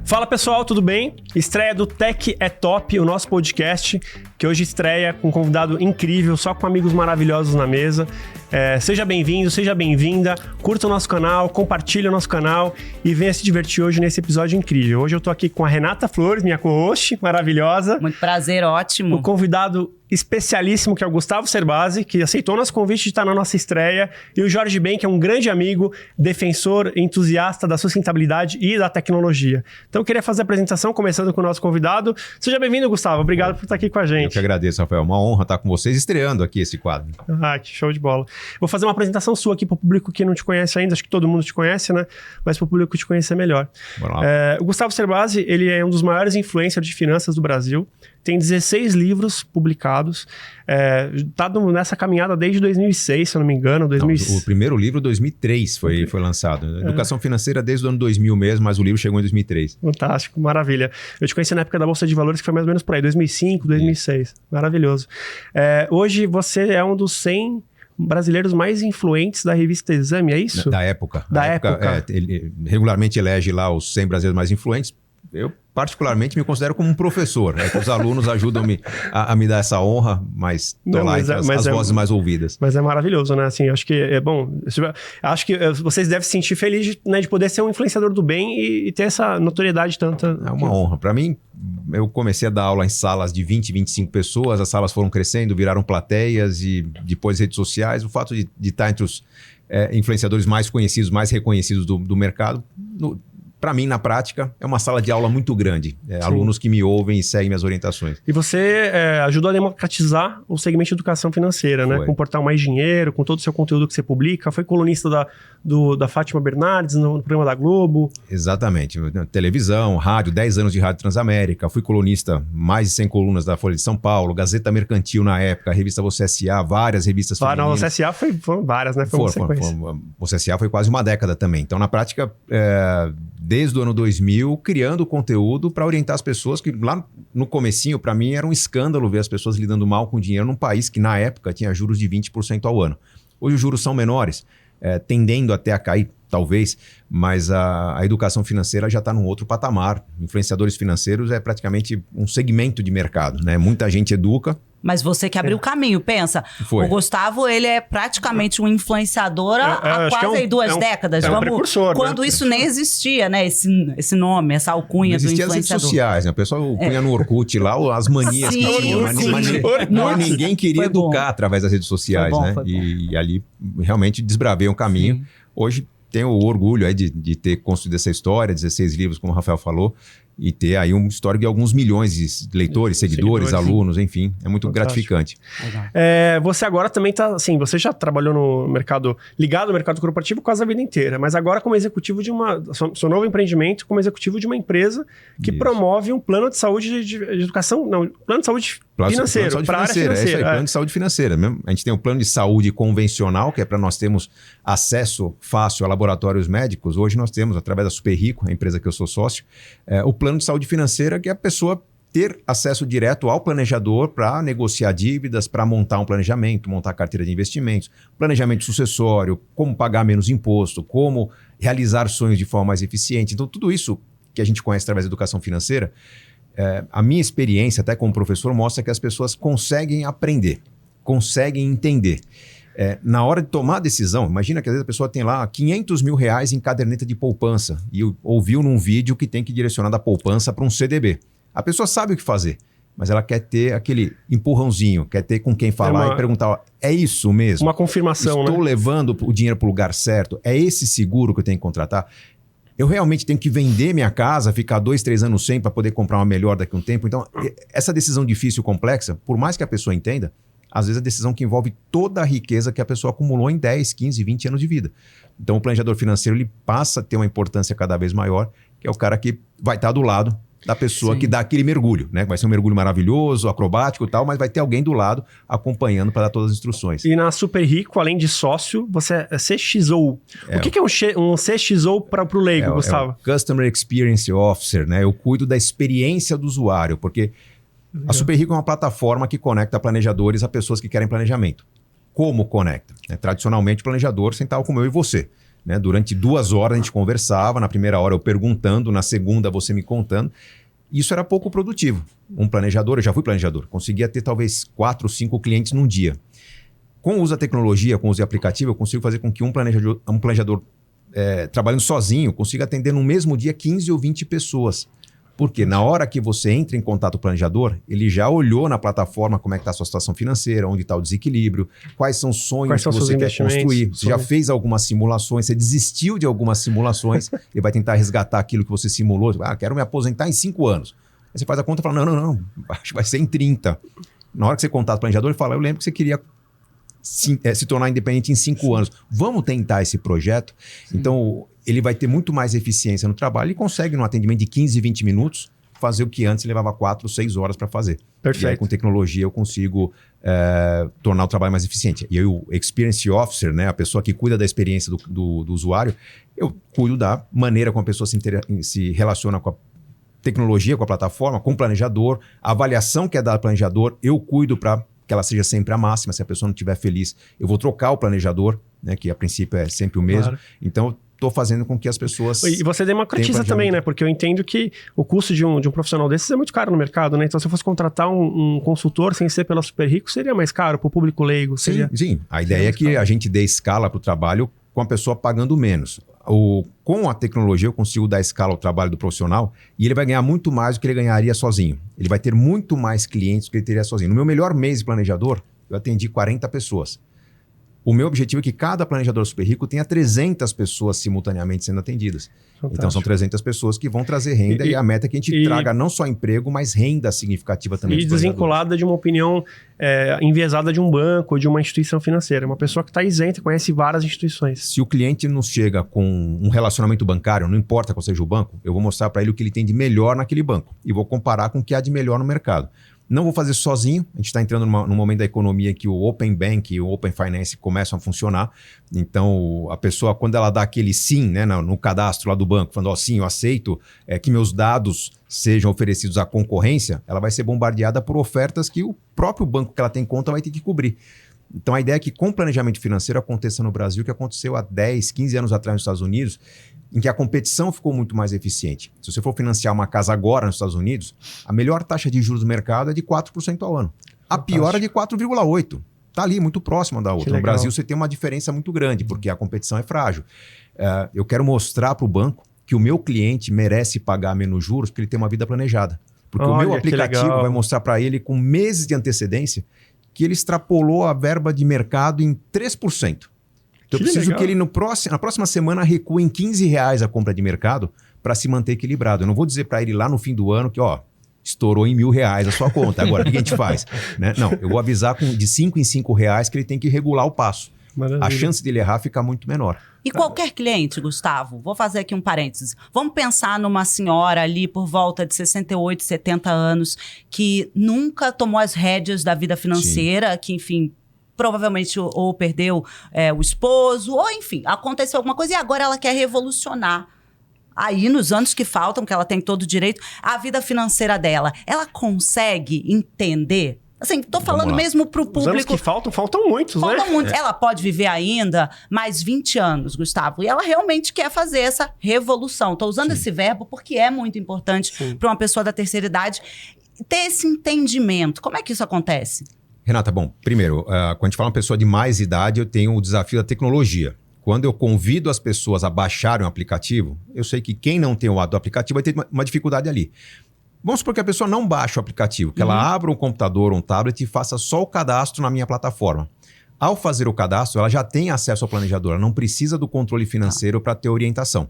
Fala pessoal, tudo bem? Estreia do Tech é Top, o nosso podcast, que hoje estreia com um convidado incrível, só com amigos maravilhosos na mesa. Seja bem-vindo, seja bem-vinda, curta o nosso canal, compartilhe o nosso canal e venha se divertir hoje nesse episódio incrível. Hoje eu tô aqui com a Renata Flores, minha co-host maravilhosa. Muito prazer, ótimo. O convidado especialíssimo, que é o Gustavo Cerbasi, que aceitou nosso convite de estar na nossa estreia, e o Jorge Ben, que é um grande amigo, defensor, entusiasta da sustentabilidade e da tecnologia. Então eu queria fazer a apresentação, começando com o nosso convidado. Seja bem-vindo, Gustavo. Obrigado por estar aqui com a gente. Eu que agradeço, Rafael. Uma honra estar com vocês, estreando aqui esse quadro. Ah, que show de bola. Vou fazer uma apresentação sua aqui para o público que não te conhece ainda. Acho que todo mundo te conhece, né? Mas para o público te conhecer melhor. Bora lá. O Gustavo Cerbasi, ele é um dos maiores influencers de finanças do Brasil. Tem 16 livros publicados. Tá nessa caminhada desde 2006, se eu não me engano. O primeiro livro, 2003, foi lançado. Educação financeira desde o ano 2000 mesmo, mas o livro chegou em 2003. Fantástico, maravilha. Eu te conheci na época da Bolsa de Valores, que foi mais ou menos por aí, 2005, 2006. Maravilhoso. Hoje você é um dos 100 brasileiros mais influentes da revista Exame, é isso? Da época. Da época. Ele regularmente elege lá os 100 brasileiros mais influentes. Eu, particularmente, me considero como um professor. Os alunos ajudam-me a me dar essa honra, mas estou lá entre as vozes mais ouvidas. Mas é maravilhoso, né? Assim, acho que é bom. Acho que vocês devem se sentir felizes, né, de poder ser um influenciador do bem e ter essa notoriedade tanta. É uma honra. Para mim, eu comecei a dar aula em salas de 20, 25 pessoas. As salas foram crescendo, viraram plateias e depois redes sociais. O fato de estar entre os influenciadores mais conhecidos, mais reconhecidos do mercado... Para mim, na prática, é uma sala de aula muito grande. Alunos que me ouvem e seguem minhas orientações. E você ajudou a democratizar o segmento de educação financeira, né? Com o portal Mais Dinheiro, com todo o seu conteúdo que você publica. Foi colunista da Fátima Bernardes no programa da Globo. Exatamente. Televisão, rádio, 10 anos de Rádio Transamérica. Fui colunista, mais de 100 colunas da Folha de São Paulo, Gazeta Mercantil na época, a revista Você S.A., várias revistas femininas. Não, Você S.A. foram várias, né? Você S.A. foi quase uma década também. Então, na prática... desde o ano 2000, criando conteúdo para orientar as pessoas, que lá no comecinho, para mim, era um escândalo ver as pessoas lidando mal com dinheiro num país que, na época, tinha juros de 20% ao ano. Hoje os juros são menores, tendendo até a cair, talvez, mas a educação financeira já está num outro patamar. Influenciadores financeiros é praticamente um segmento de mercado, né? Muita gente educa. Mas você que abriu o caminho, pensa. Foi. O Gustavo, ele é praticamente um influenciador há quase 2 décadas. Um precursor, quando isso nem existia, né? Esse nome, essa alcunha do influenciador. Existia as redes sociais, né? O pessoal punha no Orkut lá as manias que tinham, mas ninguém queria educar através das redes sociais, né? E ali realmente desbravei um caminho. Sim. Hoje tenho o orgulho aí de ter construído essa história, 16 livros, como o Rafael falou, e ter aí um histórico de alguns milhões de leitores, seguidores, alunos, enfim. É muito gratificante. Você agora também está, assim, você já trabalhou no mercado, ligado ao mercado corporativo quase a vida inteira, mas agora como executivo de seu novo empreendimento, como executivo de uma empresa que promove um plano de saúde de educação, plano de saúde financeiro, para a área financeira. É isso aí, plano de saúde financeira. A gente tem o plano de saúde convencional, que é para nós termos acesso fácil a laboratórios médicos. Hoje nós temos, através da Super Rico, a empresa que eu sou sócio, o plano de saúde financeira, que é a pessoa ter acesso direto ao planejador para negociar dívidas, para montar um planejamento, montar carteira de investimentos, planejamento sucessório, como pagar menos imposto, como realizar sonhos de forma mais eficiente. Então, tudo isso que a gente conhece através da educação financeira, a minha experiência, até como professor, mostra que as pessoas conseguem aprender, conseguem entender. Na hora de tomar a decisão, imagina que às vezes a pessoa tem lá 500 mil reais em caderneta de poupança e ouviu num vídeo que tem que direcionar da poupança para um CDB. A pessoa sabe o que fazer, mas ela quer ter aquele empurrãozinho, quer ter com quem falar e perguntar, é isso mesmo? Uma confirmação, Estou levando o dinheiro para o lugar certo? É esse seguro que eu tenho que contratar? Eu realmente tenho que vender minha casa, ficar 2, 3 anos sem para poder comprar uma melhor daqui a um tempo? Então, essa decisão difícil e complexa, por mais que a pessoa entenda, às vezes a decisão que envolve toda a riqueza que a pessoa acumulou em 10, 15, 20 anos de vida. Então o planejador financeiro ele passa a ter uma importância cada vez maior, que é o cara que vai estar do lado da pessoa que dá aquele mergulho, né? Vai ser um mergulho maravilhoso, acrobático e tal, mas vai ter alguém do lado acompanhando para dar todas as instruções. E na Super Rico, além de sócio, você é CXO. O que é um CXO para o leigo, Gustavo? É o Customer Experience Officer, né? Eu cuido da experiência do usuário, porque a Super Rico é uma plataforma que conecta planejadores a pessoas que querem planejamento. Como conecta? Tradicionalmente, o planejador sentava como eu e você. né? Durante 2 horas a gente conversava, na primeira hora eu perguntando, na segunda você me contando. Isso era pouco produtivo. Um planejador, eu já fui planejador, conseguia ter talvez 4, 5 clientes num dia. Com o uso da tecnologia, com o uso de aplicativo, eu consigo fazer com que um planejador trabalhando sozinho consiga atender no mesmo dia 15 ou 20 pessoas. Porque na hora que você entra em contato com o planejador, ele já olhou na plataforma como é que está a sua situação financeira, onde está o desequilíbrio, quais são os sonhos que você quer construir. Você já fez algumas simulações, você desistiu de algumas simulações, ele vai tentar resgatar aquilo que você simulou. Quero me aposentar em 5 anos. Aí você faz a conta e fala, não, acho que vai ser em 30. Na hora que você contata o planejador, ele fala, eu lembro que você queria se tornar independente em 5 anos. Vamos tentar esse projeto? Sim. Então, ele vai ter muito mais eficiência no trabalho e consegue, num atendimento de 15, 20 minutos, fazer o que antes levava 4, 6 horas para fazer. Perfeito. E aí, com tecnologia, eu consigo tornar o trabalho mais eficiente. E aí, o Experience Officer, né, a pessoa que cuida da experiência do usuário, eu cuido da maneira como a pessoa se relaciona com a tecnologia, com a plataforma, com o planejador, a avaliação que é dada ao planejador, eu cuido para que ela seja sempre a máxima. Se a pessoa não estiver feliz, eu vou trocar o planejador, né, que a princípio é sempre o mesmo. Claro. Então, eu estou fazendo com que as pessoas... E você democratiza também, né? Porque eu entendo que o custo de um profissional desses é muito caro no mercado, né? Então, se eu fosse contratar um consultor sem ser pela Super Rico, seria mais caro para o público leigo? Sim. A ideia é que a gente dê escala para o trabalho com a pessoa pagando menos. Com a tecnologia eu consigo dar escala ao trabalho do profissional e ele vai ganhar muito mais do que ele ganharia sozinho. Ele vai ter muito mais clientes do que ele teria sozinho. No meu melhor mês de planejador, eu atendi 40 pessoas. O meu objetivo é que cada planejador super rico tenha 300 pessoas simultaneamente sendo atendidas. Fantástico. Então são 300 pessoas que vão trazer renda e a meta é que a gente traga não só emprego, mas renda significativa também. E desvinculada de uma opinião enviesada de um banco ou de uma instituição financeira. Uma pessoa que está isenta, conhece várias instituições. Se o cliente nos chega com um relacionamento bancário, não importa qual seja o banco, eu vou mostrar para ele o que ele tem de melhor naquele banco e vou comparar com o que há de melhor no mercado. Não vou fazer sozinho, a gente está entrando num momento da economia que o Open Bank e o Open Finance começam a funcionar. Então, a pessoa, quando ela dá aquele sim, né, no cadastro lá do banco, falando, sim, eu aceito que meus dados sejam oferecidos à concorrência, ela vai ser bombardeada por ofertas que o próprio banco que ela tem conta vai ter que cobrir. Então, a ideia é que com planejamento financeiro aconteça no Brasil o que aconteceu há 10, 15 anos atrás nos Estados Unidos, em que a competição ficou muito mais eficiente. Se você for financiar uma casa agora nos Estados Unidos, a melhor taxa de juros do mercado é de 4% ao ano. A pior é de 4,8%. Está ali, muito próxima da outra. No Brasil, você tem uma diferença muito grande, porque a competição é frágil. Eu quero mostrar para o banco que o meu cliente merece pagar menos juros porque ele tem uma vida planejada. Porque o meu aplicativo vai mostrar para ele, com meses de antecedência, que ele extrapolou a verba de mercado em 3%. Então, eu preciso que ele na próxima semana recue em R$15 a compra de mercado para se manter equilibrado. Eu não vou dizer para ele lá no fim do ano que, estourou em R$1.000 a sua conta. Agora, o que a gente faz? Né? Não, eu vou avisar de 5 em 5 reais que ele tem que regular o passo. Maravilha. A chance dele errar fica muito menor. E qualquer cliente, Gustavo, vou fazer aqui um parênteses. Vamos pensar numa senhora ali por volta de 68, 70 anos, que nunca tomou as rédeas da vida financeira, Sim. que, enfim, provavelmente ou perdeu o esposo, ou enfim, aconteceu alguma coisa e agora ela quer revolucionar. Aí, nos anos que faltam, que ela tem todo o direito, a vida financeira dela, ela consegue entender? Assim, tô falando mesmo pro público... Os anos que faltam muitos, né? Faltam muitos. Ela pode viver ainda mais 20 anos, Gustavo. E ela realmente quer fazer essa revolução. Tô usando esse verbo porque é muito importante para uma pessoa da terceira idade ter esse entendimento. Como é que isso acontece? Renata, bom, primeiro, quando a gente fala uma pessoa de mais idade, eu tenho o desafio da tecnologia. Quando eu convido as pessoas a baixarem o aplicativo, eu sei que quem não tem o hábito do aplicativo vai ter uma dificuldade ali. Vamos supor que a pessoa não baixe o aplicativo, que ela abra um computador ou um tablet e faça só o cadastro na minha plataforma. Ao fazer o cadastro, ela já tem acesso ao planejador, ela não precisa do controle financeiro para ter orientação.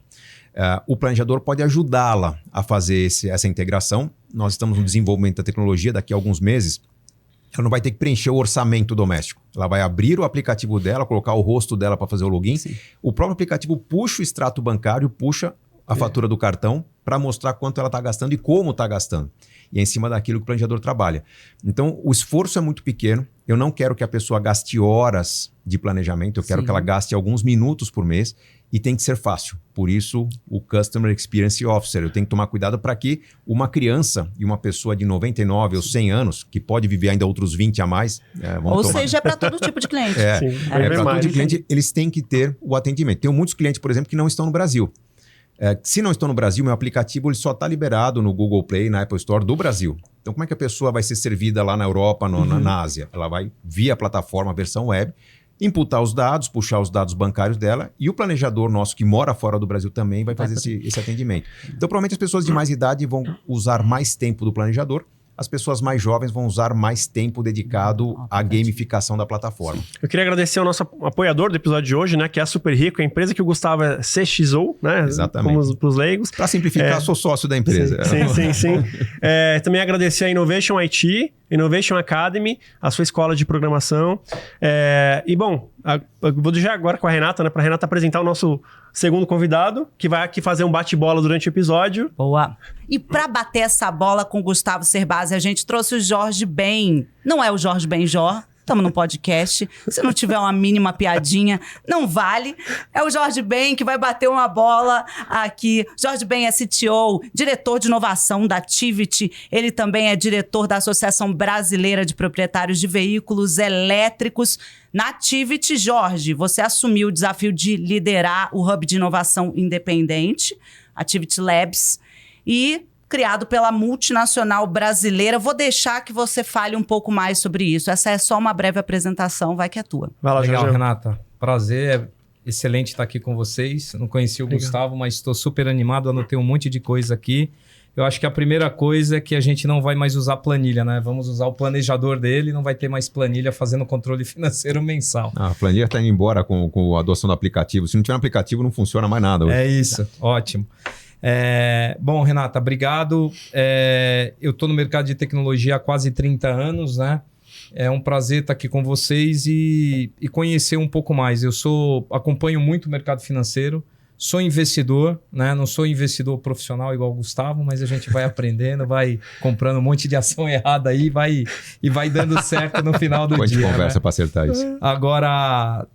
O planejador pode ajudá-la a fazer essa integração. Nós estamos no desenvolvimento da tecnologia, daqui a alguns meses, ela não vai ter que preencher o orçamento doméstico. Ela vai abrir o aplicativo dela, colocar o rosto dela para fazer o login. Sim. O próprio aplicativo puxa o extrato bancário, puxa a fatura do cartão para mostrar quanto ela está gastando e como está gastando. E é em cima daquilo que o planejador trabalha. Então, o esforço é muito pequeno. Eu não quero que a pessoa gaste horas de planejamento. Eu quero que ela gaste alguns minutos por mês e tem que ser fácil. Por isso, o Customer Experience Officer. Eu tenho que tomar cuidado para que uma criança e uma pessoa de 99 ou 100 anos, que pode viver ainda outros 20 a mais... seja, para todo tipo de cliente. Para todo tipo de cliente, eles têm que ter o atendimento. Tem muitos clientes, por exemplo, que não estão no Brasil. Se não estão no Brasil, meu aplicativo ele só está liberado no Google Play, na Apple Store do Brasil. Então, como é que a pessoa vai ser servida lá na Europa, na Ásia? Ela vai, via plataforma, versão web, imputar os dados, puxar os dados bancários dela, e o planejador nosso que mora fora do Brasil também vai fazer esse atendimento. Então, provavelmente as pessoas de mais idade vão usar mais tempo do planejador, as pessoas mais jovens vão usar mais tempo dedicado à gamificação da plataforma. Eu queria agradecer ao nosso apoiador do episódio de hoje, né? Que é a Super Rico, a empresa que o Gustavo é CXO, né? Exatamente. Para os leigos. Para simplificar, sou sócio da empresa. Sim. Também agradecer a Innovation IT, Innovation Academy, a sua escola de programação. Eu vou deixar agora com a Renata, né? Para a Renata apresentar o nosso segundo convidado, que vai aqui fazer um bate-bola durante o episódio. Boa. E para bater essa bola com o Gustavo Cerbasi, a gente trouxe o Jorge Ben. Não é o Jorge Benjor. Estamos no podcast. Se não tiver uma mínima piadinha, não vale. É o Jorge Ben que vai bater uma bola aqui. Jorge Ben é CTO, diretor de inovação da Tivity. Ele também é diretor da Associação Brasileira de Proprietários de Veículos Elétricos. Na Tivity, Jorge, você assumiu o desafio de liderar o Hub de Inovação Independente, a Tivity Labs, e criado pela multinacional brasileira. Vou deixar que você fale um pouco mais sobre isso. Essa é só uma breve apresentação, vai que é tua. Vai lá, legal, Jorge. Renata. Prazer, é excelente estar aqui com vocês. Não conheci o Gustavo, mas estou super animado, anotei um monte de coisa aqui. Eu acho que a primeira coisa é que a gente não vai mais usar planilha, né? Vamos usar o planejador dele, não vai ter mais planilha fazendo controle financeiro mensal. A planilha está indo embora com a adoção do aplicativo. Se não tiver um aplicativo, não funciona mais nada hoje. É isso, ótimo. Bom, Renata, obrigado. Eu estou no mercado de tecnologia há quase 30 anos, né? É um prazer estar aqui com vocês e conhecer um pouco mais. Acompanho muito o mercado financeiro, sou investidor, né? Não sou investidor profissional igual o Gustavo, mas a gente vai aprendendo, vai comprando um monte de ação errada aí e vai dando certo no final do dia. A gente conversa, né? Para acertar isso. Agora,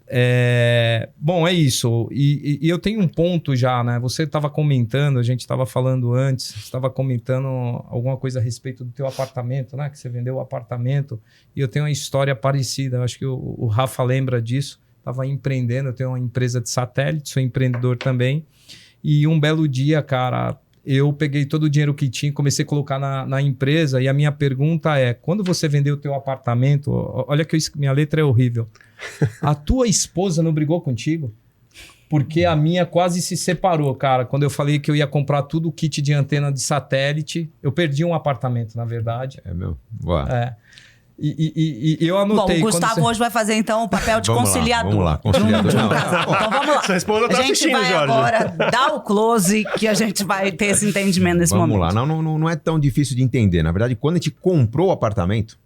bom, é isso. E eu tenho um ponto já, né? Você estava comentando, a gente estava falando antes, estava comentando alguma coisa a respeito do teu apartamento, né? Que você vendeu o apartamento. E eu tenho uma história parecida, eu acho que o Rafa lembra disso. Estava empreendendo, eu tenho uma empresa de satélite, sou empreendedor também. E um belo dia, cara, eu peguei todo o dinheiro que tinha e comecei a colocar na empresa. E a minha pergunta é, quando você vendeu o teu apartamento, olha que minha letra é horrível. A tua esposa não brigou contigo? Porque a minha quase se separou, cara. Quando eu falei que eu ia comprar tudo o kit de antena de satélite, eu perdi um apartamento, na verdade. É meu? Uau. E eu anotei... Bom, o Gustavo hoje vai fazer, então, o papel de conciliador. Vamos lá, conciliador. Então, vamos lá. Sua esposa tá assistindo, Jorge. A gente vai agora dar o close, que a gente vai ter esse entendimento nesse momento. Vamos lá. Não é tão difícil de entender. Na verdade, quando a gente comprou o apartamento,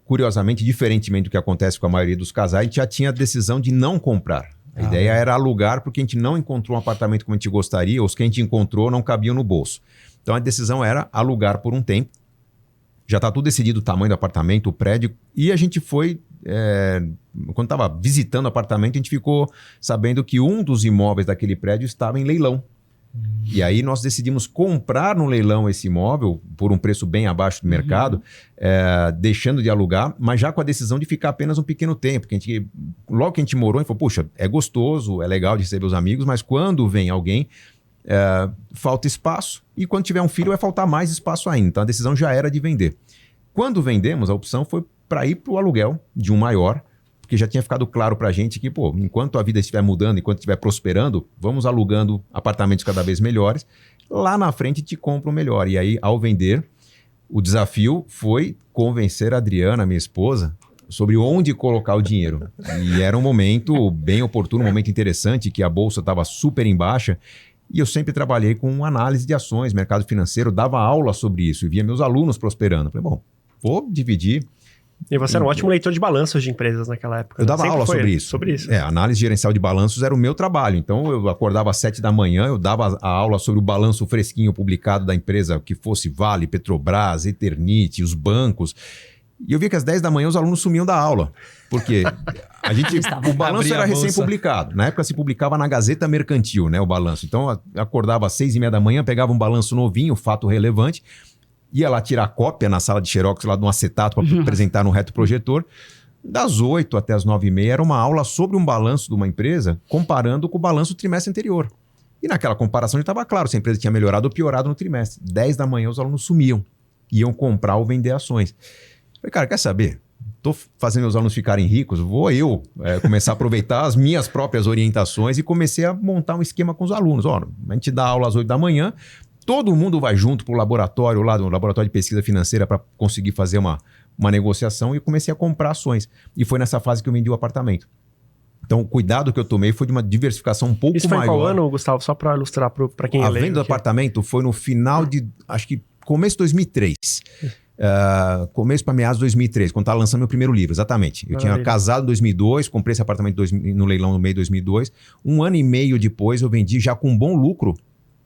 curiosamente, diferentemente do que acontece com a maioria dos casais, a gente já tinha a decisão de não comprar. A ideia era alugar, porque a gente não encontrou um apartamento como a gente gostaria, ou os que a gente encontrou não cabiam no bolso. Então, a decisão era alugar por um tempo. Já está tudo decidido, o tamanho do apartamento, o prédio. E a gente foi, quando estava visitando o apartamento, a gente ficou sabendo que um dos imóveis daquele prédio estava em leilão. E aí nós decidimos comprar no leilão esse imóvel por um preço bem abaixo do mercado, deixando de alugar, mas já com a decisão de ficar apenas um pequeno tempo. Que logo que a gente morou, a gente falou, puxa, é gostoso, é legal de receber os amigos, mas quando vem alguém... falta espaço, e quando tiver um filho vai faltar mais espaço ainda. Então a decisão já era de vender. Quando vendemos, a opção foi para ir para o aluguel de um maior, porque já tinha ficado claro para a gente que, enquanto a vida estiver mudando, enquanto estiver prosperando, vamos alugando apartamentos cada vez melhores, lá na frente te compra o melhor. E aí, ao vender, o desafio foi convencer a Adriana, minha esposa, sobre onde colocar o dinheiro. E era um momento bem oportuno, um momento interessante, que a bolsa estava super em baixa. E eu sempre trabalhei com análise de ações, mercado financeiro, dava aula sobre isso e via meus alunos prosperando. Falei, vou dividir. E você era um ótimo leitor de balanços de empresas naquela época. Eu dava aula sobre isso. Análise gerencial de balanços era o meu trabalho. Então, eu acordava às 7 da manhã, eu dava a aula sobre o balanço fresquinho publicado da empresa, que fosse Vale, Petrobras, Eternit, os bancos. E eu vi que às 10 da manhã os alunos sumiam da aula. Porque o balanço era recém-publicado. Na época se publicava na Gazeta Mercantil, né, o balanço. Então eu acordava às 6h30 da manhã, pegava um balanço novinho, fato relevante, ia lá tirar cópia na sala de xerox lá de um acetato para apresentar no retroprojetor. Das 8 até as 9h30 era uma aula sobre um balanço de uma empresa, comparando com o balanço do trimestre anterior. E naquela comparação já estava claro se a empresa tinha melhorado ou piorado no trimestre. 10 da manhã os alunos sumiam, iam comprar ou vender ações. Falei, cara, quer saber? Estou fazendo meus alunos ficarem ricos, vou eu começar a aproveitar as minhas próprias orientações e comecei a montar um esquema com os alunos. Ó, a gente dá aula às 8 da manhã, todo mundo vai junto para o laboratório lá, do laboratório de pesquisa financeira para conseguir fazer uma negociação e comecei a comprar ações. E foi nessa fase que eu vendi o apartamento. Então, o cuidado que eu tomei foi de uma diversificação um pouco maior. Isso foi em qual ano, Gustavo? Só para ilustrar para quem é leigo. A venda do apartamento foi no final de, acho que começo de 2003. Começo para meados de 2003, quando estava lançando meu primeiro livro, exatamente. Eu tinha casado em 2002, comprei esse apartamento no leilão no meio de 2002. 1 ano e meio depois eu vendi já com um bom lucro,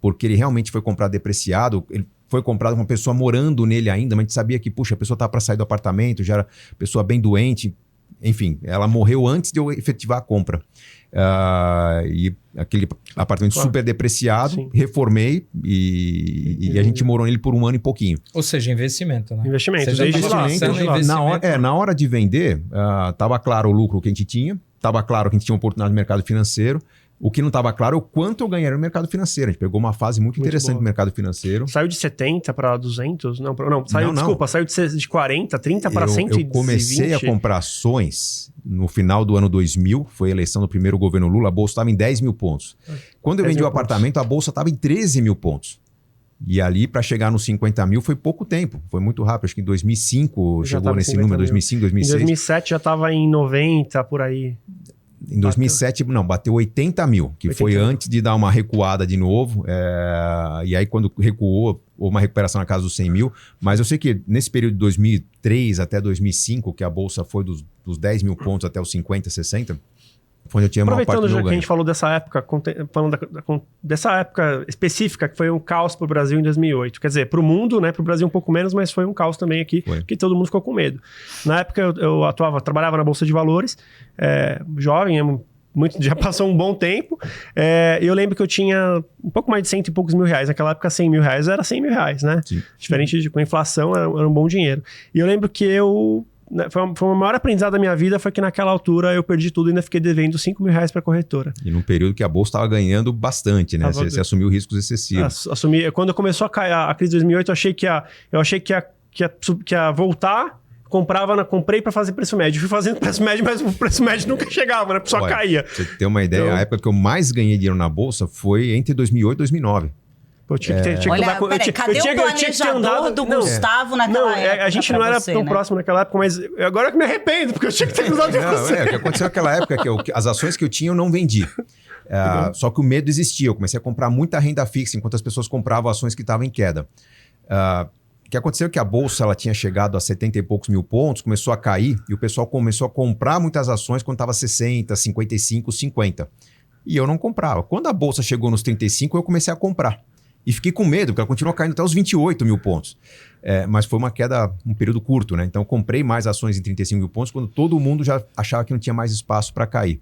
porque ele realmente foi comprado depreciado. Ele foi comprado com uma pessoa morando nele ainda, mas a gente sabia que, puxa, a pessoa estava para sair do apartamento, já era pessoa bem doente. Enfim, ela morreu antes de eu efetivar a compra. E aquele apartamento super depreciado, sim, reformei e a gente morou nele por 1 ano e pouquinho. Ou seja, investimento, né? Investimento, desde lá. Na hora de vender, estava claro o lucro que a gente tinha, estava claro que a gente tinha uma oportunidade no mercado financeiro. O que não estava claro é o quanto eu ganharia no mercado financeiro. A gente pegou uma fase muito interessante no mercado financeiro. Saiu de 70 para 200? Saiu de 40, 30 para 120. Eu comecei a comprar ações no final do ano 2000, foi a eleição do primeiro governo Lula, a bolsa estava em 10 mil pontos. Quando eu vendi o apartamento, a bolsa estava em 13 mil pontos. E ali, para chegar nos 50 mil, foi pouco tempo. Foi muito rápido. Acho que em 2005 chegou nesse número, 2005, 2006. Em 2007 já estava em 90, por aí. Em 2007, bateu 80 mil, que 80 foi antes de dar uma recuada de novo. E aí, quando recuou, houve uma recuperação na casa dos 100 mil. Mas eu sei que nesse período de 2003 até 2005, que a bolsa foi dos 10 mil pontos até os 50, 60, foi onde eu tinha uma parte do meu ganho. Aproveitando já que a gente falou dessa época, falando dessa época específica, que foi um caos para o Brasil em 2008. Quer dizer, para o mundo, né, para o Brasil um pouco menos, mas foi um caos também aqui, porque todo mundo ficou com medo. Na época eu trabalhava na Bolsa de Valores, jovem, já passou um bom tempo, e eu lembro que eu tinha um pouco mais de 100 e poucos mil reais. Naquela época, 100 mil reais era 100 mil reais, né? Sim. Diferente com a inflação, era um bom dinheiro. E eu lembro que foi o maior aprendizado da minha vida, foi que naquela altura eu perdi tudo e ainda fiquei devendo 5 mil reais para a corretora. E num período que a bolsa estava ganhando bastante, né? Você assumiu riscos excessivos. Quando começou a cair a crise de 2008, eu achei que ia voltar. Comprei para fazer preço médio. Fui fazendo preço médio, mas o preço médio nunca chegava, né? Só caía. Pra você ter uma ideia, então, a época que eu mais ganhei dinheiro na bolsa foi entre 2008 e 2009. Cadê o planejador do Gustavo naquela época? A gente não era tão próximo naquela época, mas agora que me arrependo, porque eu tinha que ter usado de você. O que aconteceu naquela época é que as ações que eu tinha eu não vendi. Só que o medo existia. Eu comecei a comprar muita renda fixa, enquanto as pessoas compravam ações que estavam em queda. O que aconteceu é que a bolsa ela tinha chegado a 70 e poucos mil pontos, começou a cair, e o pessoal começou a comprar muitas ações quando estava 60, 55, 50. E eu não comprava. Quando a bolsa chegou nos 35, eu comecei a comprar. E fiquei com medo, porque ela continuou caindo até os 28 mil pontos. Mas foi uma queda, um período curto, né? Então, eu comprei mais ações em 35 mil pontos quando todo mundo já achava que não tinha mais espaço para cair.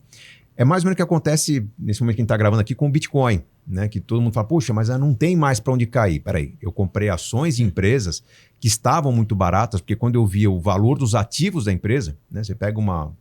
É mais ou menos o que acontece nesse momento que a gente está gravando aqui com o Bitcoin, né? Que todo mundo fala, puxa, mas não tem mais para onde cair. Peraí, eu comprei ações de empresas que estavam muito baratas, porque quando eu via o valor dos ativos da empresa, né? Você pega uma...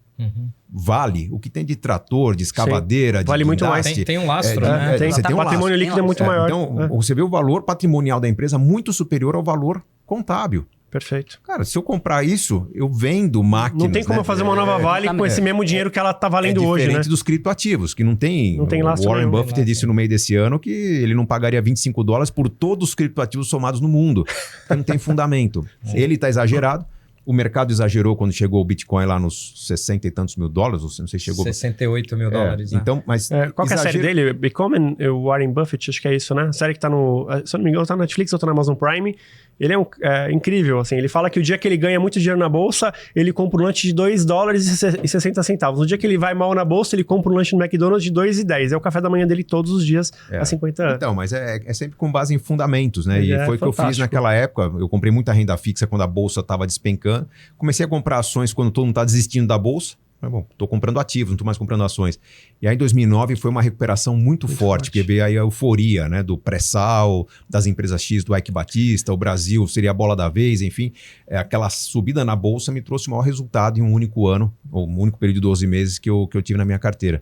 Vale, o que tem de trator, de escavadeira, vale muito mais. Tem um lastro, né? Você tem um patrimônio líquido é muito maior. Então, você vê o valor patrimonial da empresa muito superior ao valor contábil. Perfeito. Cara, se eu comprar isso, eu vendo máquinas. Não tem como eu fazer uma nova Vale com esse mesmo dinheiro que ela está valendo hoje, né? Diferente dos criptoativos, que não tem lastro. O Warren Buffett disse no meio desse ano que ele não pagaria $25 por todos os criptoativos somados no mundo, porque não tem fundamento. Ele está exagerado. O mercado exagerou quando chegou o Bitcoin lá nos 60 e tantos mil dólares, não sei se chegou... 68 mil dólares, né? Então, mas qual que é a série dele? Becoming Warren Buffett, acho que é isso, né? A série que tá no... Se eu não me engano, tá na Netflix ou tá na Amazon Prime. Ele é incrível, assim. Ele fala que o dia que ele ganha muito dinheiro na bolsa, ele compra um lanche de $2,60. No dia que ele vai mal na bolsa, ele compra um lanche no McDonald's de $2,10. É o café da manhã dele todos os dias há 50 anos. Então, mas é sempre com base em fundamentos, né? Ele E foi o que eu fiz naquela época. Eu comprei muita renda fixa quando a bolsa estava despencando. Comecei a comprar ações quando todo mundo está desistindo da bolsa. Mas, bom, estou comprando ativos, não estou mais comprando ações. E aí, em 2009, foi uma recuperação muito forte, porque veio aí a euforia, né, do pré-sal, das empresas X, do Eike Batista, o Brasil seria a bola da vez, enfim. Aquela subida na bolsa me trouxe o maior resultado em um único ano, ou um único período de 12 meses que eu tive na minha carteira.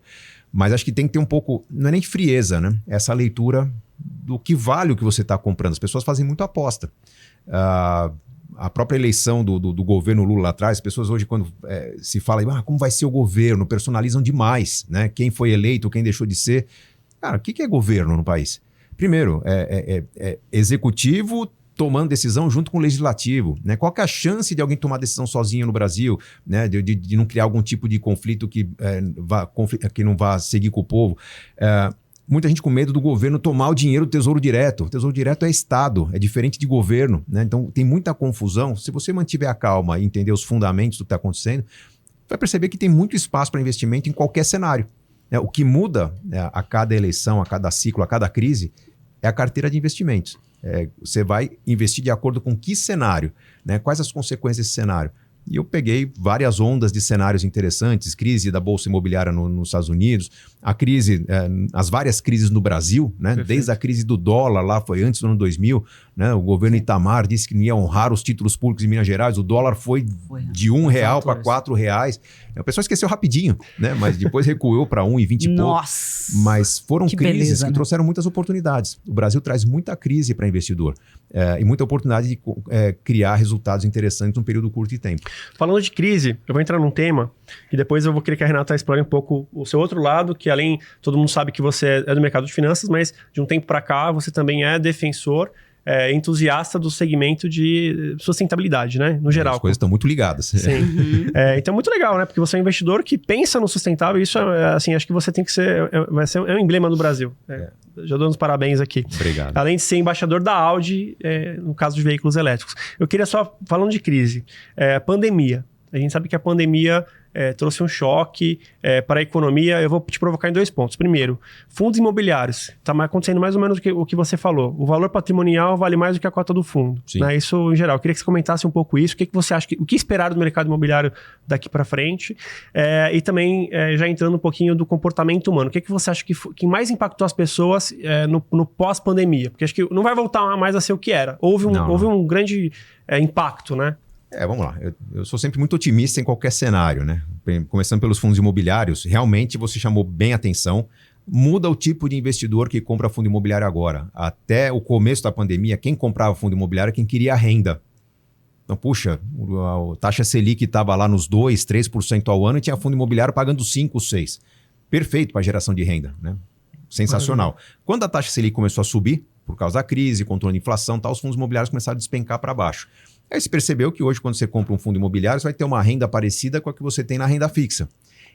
Mas acho que tem que ter um pouco, não é nem frieza, né? Essa leitura do que vale o que você está comprando. As pessoas fazem muito aposta. A própria eleição do governo Lula lá atrás, as pessoas hoje, quando se fala como vai ser o governo, personalizam demais, né? Quem foi eleito, quem deixou de ser. Cara, o que é governo no país? Primeiro, executivo tomando decisão junto com o legislativo, né? Qual que é a chance de alguém tomar decisão sozinho no Brasil, né? De não criar algum tipo de conflito que não vá seguir com o povo? Muita gente com medo do governo tomar o dinheiro do Tesouro Direto. O Tesouro Direto é Estado, é diferente de governo, né? Então tem muita confusão. Se você mantiver a calma e entender os fundamentos do que está acontecendo, vai perceber que tem muito espaço para investimento em qualquer cenário. O que muda a cada eleição, a cada ciclo, a cada crise, é a carteira de investimentos. Você vai investir de acordo com que cenário, né? Quais as consequências desse cenário? E eu peguei várias ondas de cenários interessantes, crise da Bolsa Imobiliária nos Estados Unidos, a crise, as várias crises no Brasil, né? Desde a crise do dólar, lá foi antes do ano 2000, né? O governo Itamar disse que não ia honrar os títulos públicos em Minas Gerais, o dólar foi de R$1 para R$4. A pessoa esqueceu rapidinho, né? Mas depois recuou para 1,20 e pouco. Nossa! Mas foram crises beleza, que trouxeram muitas oportunidades. O Brasil traz muita crise para investidor e muita oportunidade de criar resultados interessantes num período curto de tempo. Falando de crise, eu vou entrar num tema e depois eu vou querer que a Renata explore um pouco o seu outro lado, que além, todo mundo sabe que você é do mercado de finanças, mas de um tempo para cá você também é defensor, entusiasta do segmento de sustentabilidade, né? No geral. As coisas estão muito ligadas. Sim. Então é muito legal, né? Porque você é um investidor que pensa no sustentável e isso, assim, acho que você tem que ser... vai ser um emblema do Brasil. Já dou uns parabéns aqui. Obrigado. Além de ser embaixador da Audi, no caso de veículos elétricos. Eu queria só, falando de crise, pandemia. A gente sabe que a pandemia trouxe um choque para a economia. Eu vou te provocar em 2 pontos. Primeiro, fundos imobiliários. Está acontecendo mais ou menos o que você falou. O valor patrimonial vale mais do que a cota do fundo. Né? Isso em geral. Eu queria que você comentasse um pouco isso. O que você acha? O que esperar do mercado imobiliário daqui para frente? E também, já entrando um pouquinho do comportamento humano. O que você acha que mais impactou as pessoas no pós-pandemia? Porque acho que não vai voltar mais a ser o que era. Houve um grande impacto, né? Vamos lá. Eu sou sempre muito otimista em qualquer cenário, né? Começando pelos fundos imobiliários, realmente você chamou bem a atenção. Muda o tipo de investidor que compra fundo imobiliário agora. Até o começo da pandemia, quem comprava fundo imobiliário é quem queria renda. Então, puxa, a taxa Selic estava lá nos 2%, 3% ao ano e tinha fundo imobiliário pagando 5%, 6%. Perfeito para geração de renda, né? Sensacional. Quando a taxa Selic começou a subir, por causa da crise, controle de inflação, os fundos imobiliários começaram a despencar para baixo. Aí você percebeu que hoje, quando você compra um fundo imobiliário, você vai ter uma renda parecida com a que você tem na renda fixa.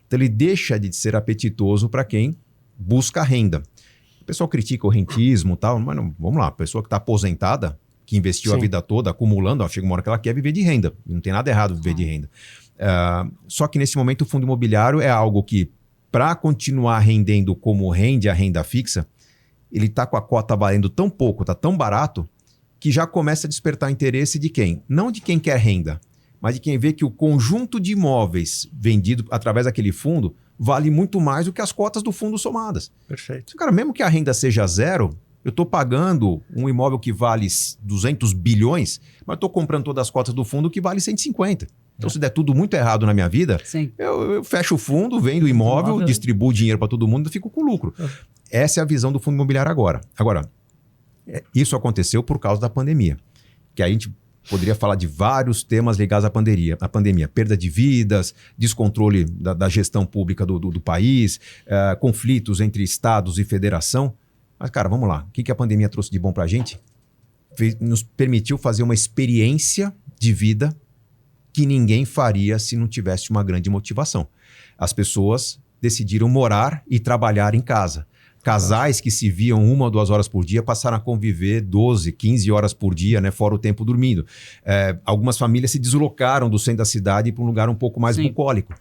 Então, ele deixa de ser apetitoso para quem busca renda. O pessoal critica o rentismo e tal, mas não, vamos lá, a pessoa que está aposentada, que investiu a vida toda acumulando, chega uma hora que ela quer viver de renda. Não tem nada errado viver de renda. Só que nesse momento o fundo imobiliário é algo que, para continuar rendendo como rende a renda fixa, ele está com a cota valendo tão pouco, está tão barato, que já começa a despertar interesse de quem? Não de quem quer renda, mas de quem vê que o conjunto de imóveis vendido através daquele fundo vale muito mais do que as cotas do fundo somadas. Perfeito. Cara, mesmo que a renda seja zero, eu estou pagando um imóvel que vale 200 bilhões, mas estou comprando todas as cotas do fundo que vale 150. Então, se der tudo muito errado na minha vida, eu fecho o fundo, vendo o imóvel, distribuo o dinheiro para todo mundo e fico com lucro. Essa é a visão do fundo imobiliário agora. Agora, isso aconteceu por causa da pandemia, que a gente poderia falar de vários temas ligados à pandemia. Perda de vidas, descontrole da gestão pública do país, conflitos entre estados e federação. Mas, cara, vamos lá. O que a pandemia trouxe de bom para a gente? Nos permitiu fazer uma experiência de vida que ninguém faria se não tivesse uma grande motivação. As pessoas decidiram morar e trabalhar em casa. Casais que se viam 1 ou 2 horas por dia passaram a conviver 12, 15 horas por dia, né? Fora o tempo dormindo. Algumas famílias se deslocaram do centro da cidade para um lugar um pouco mais bucólico.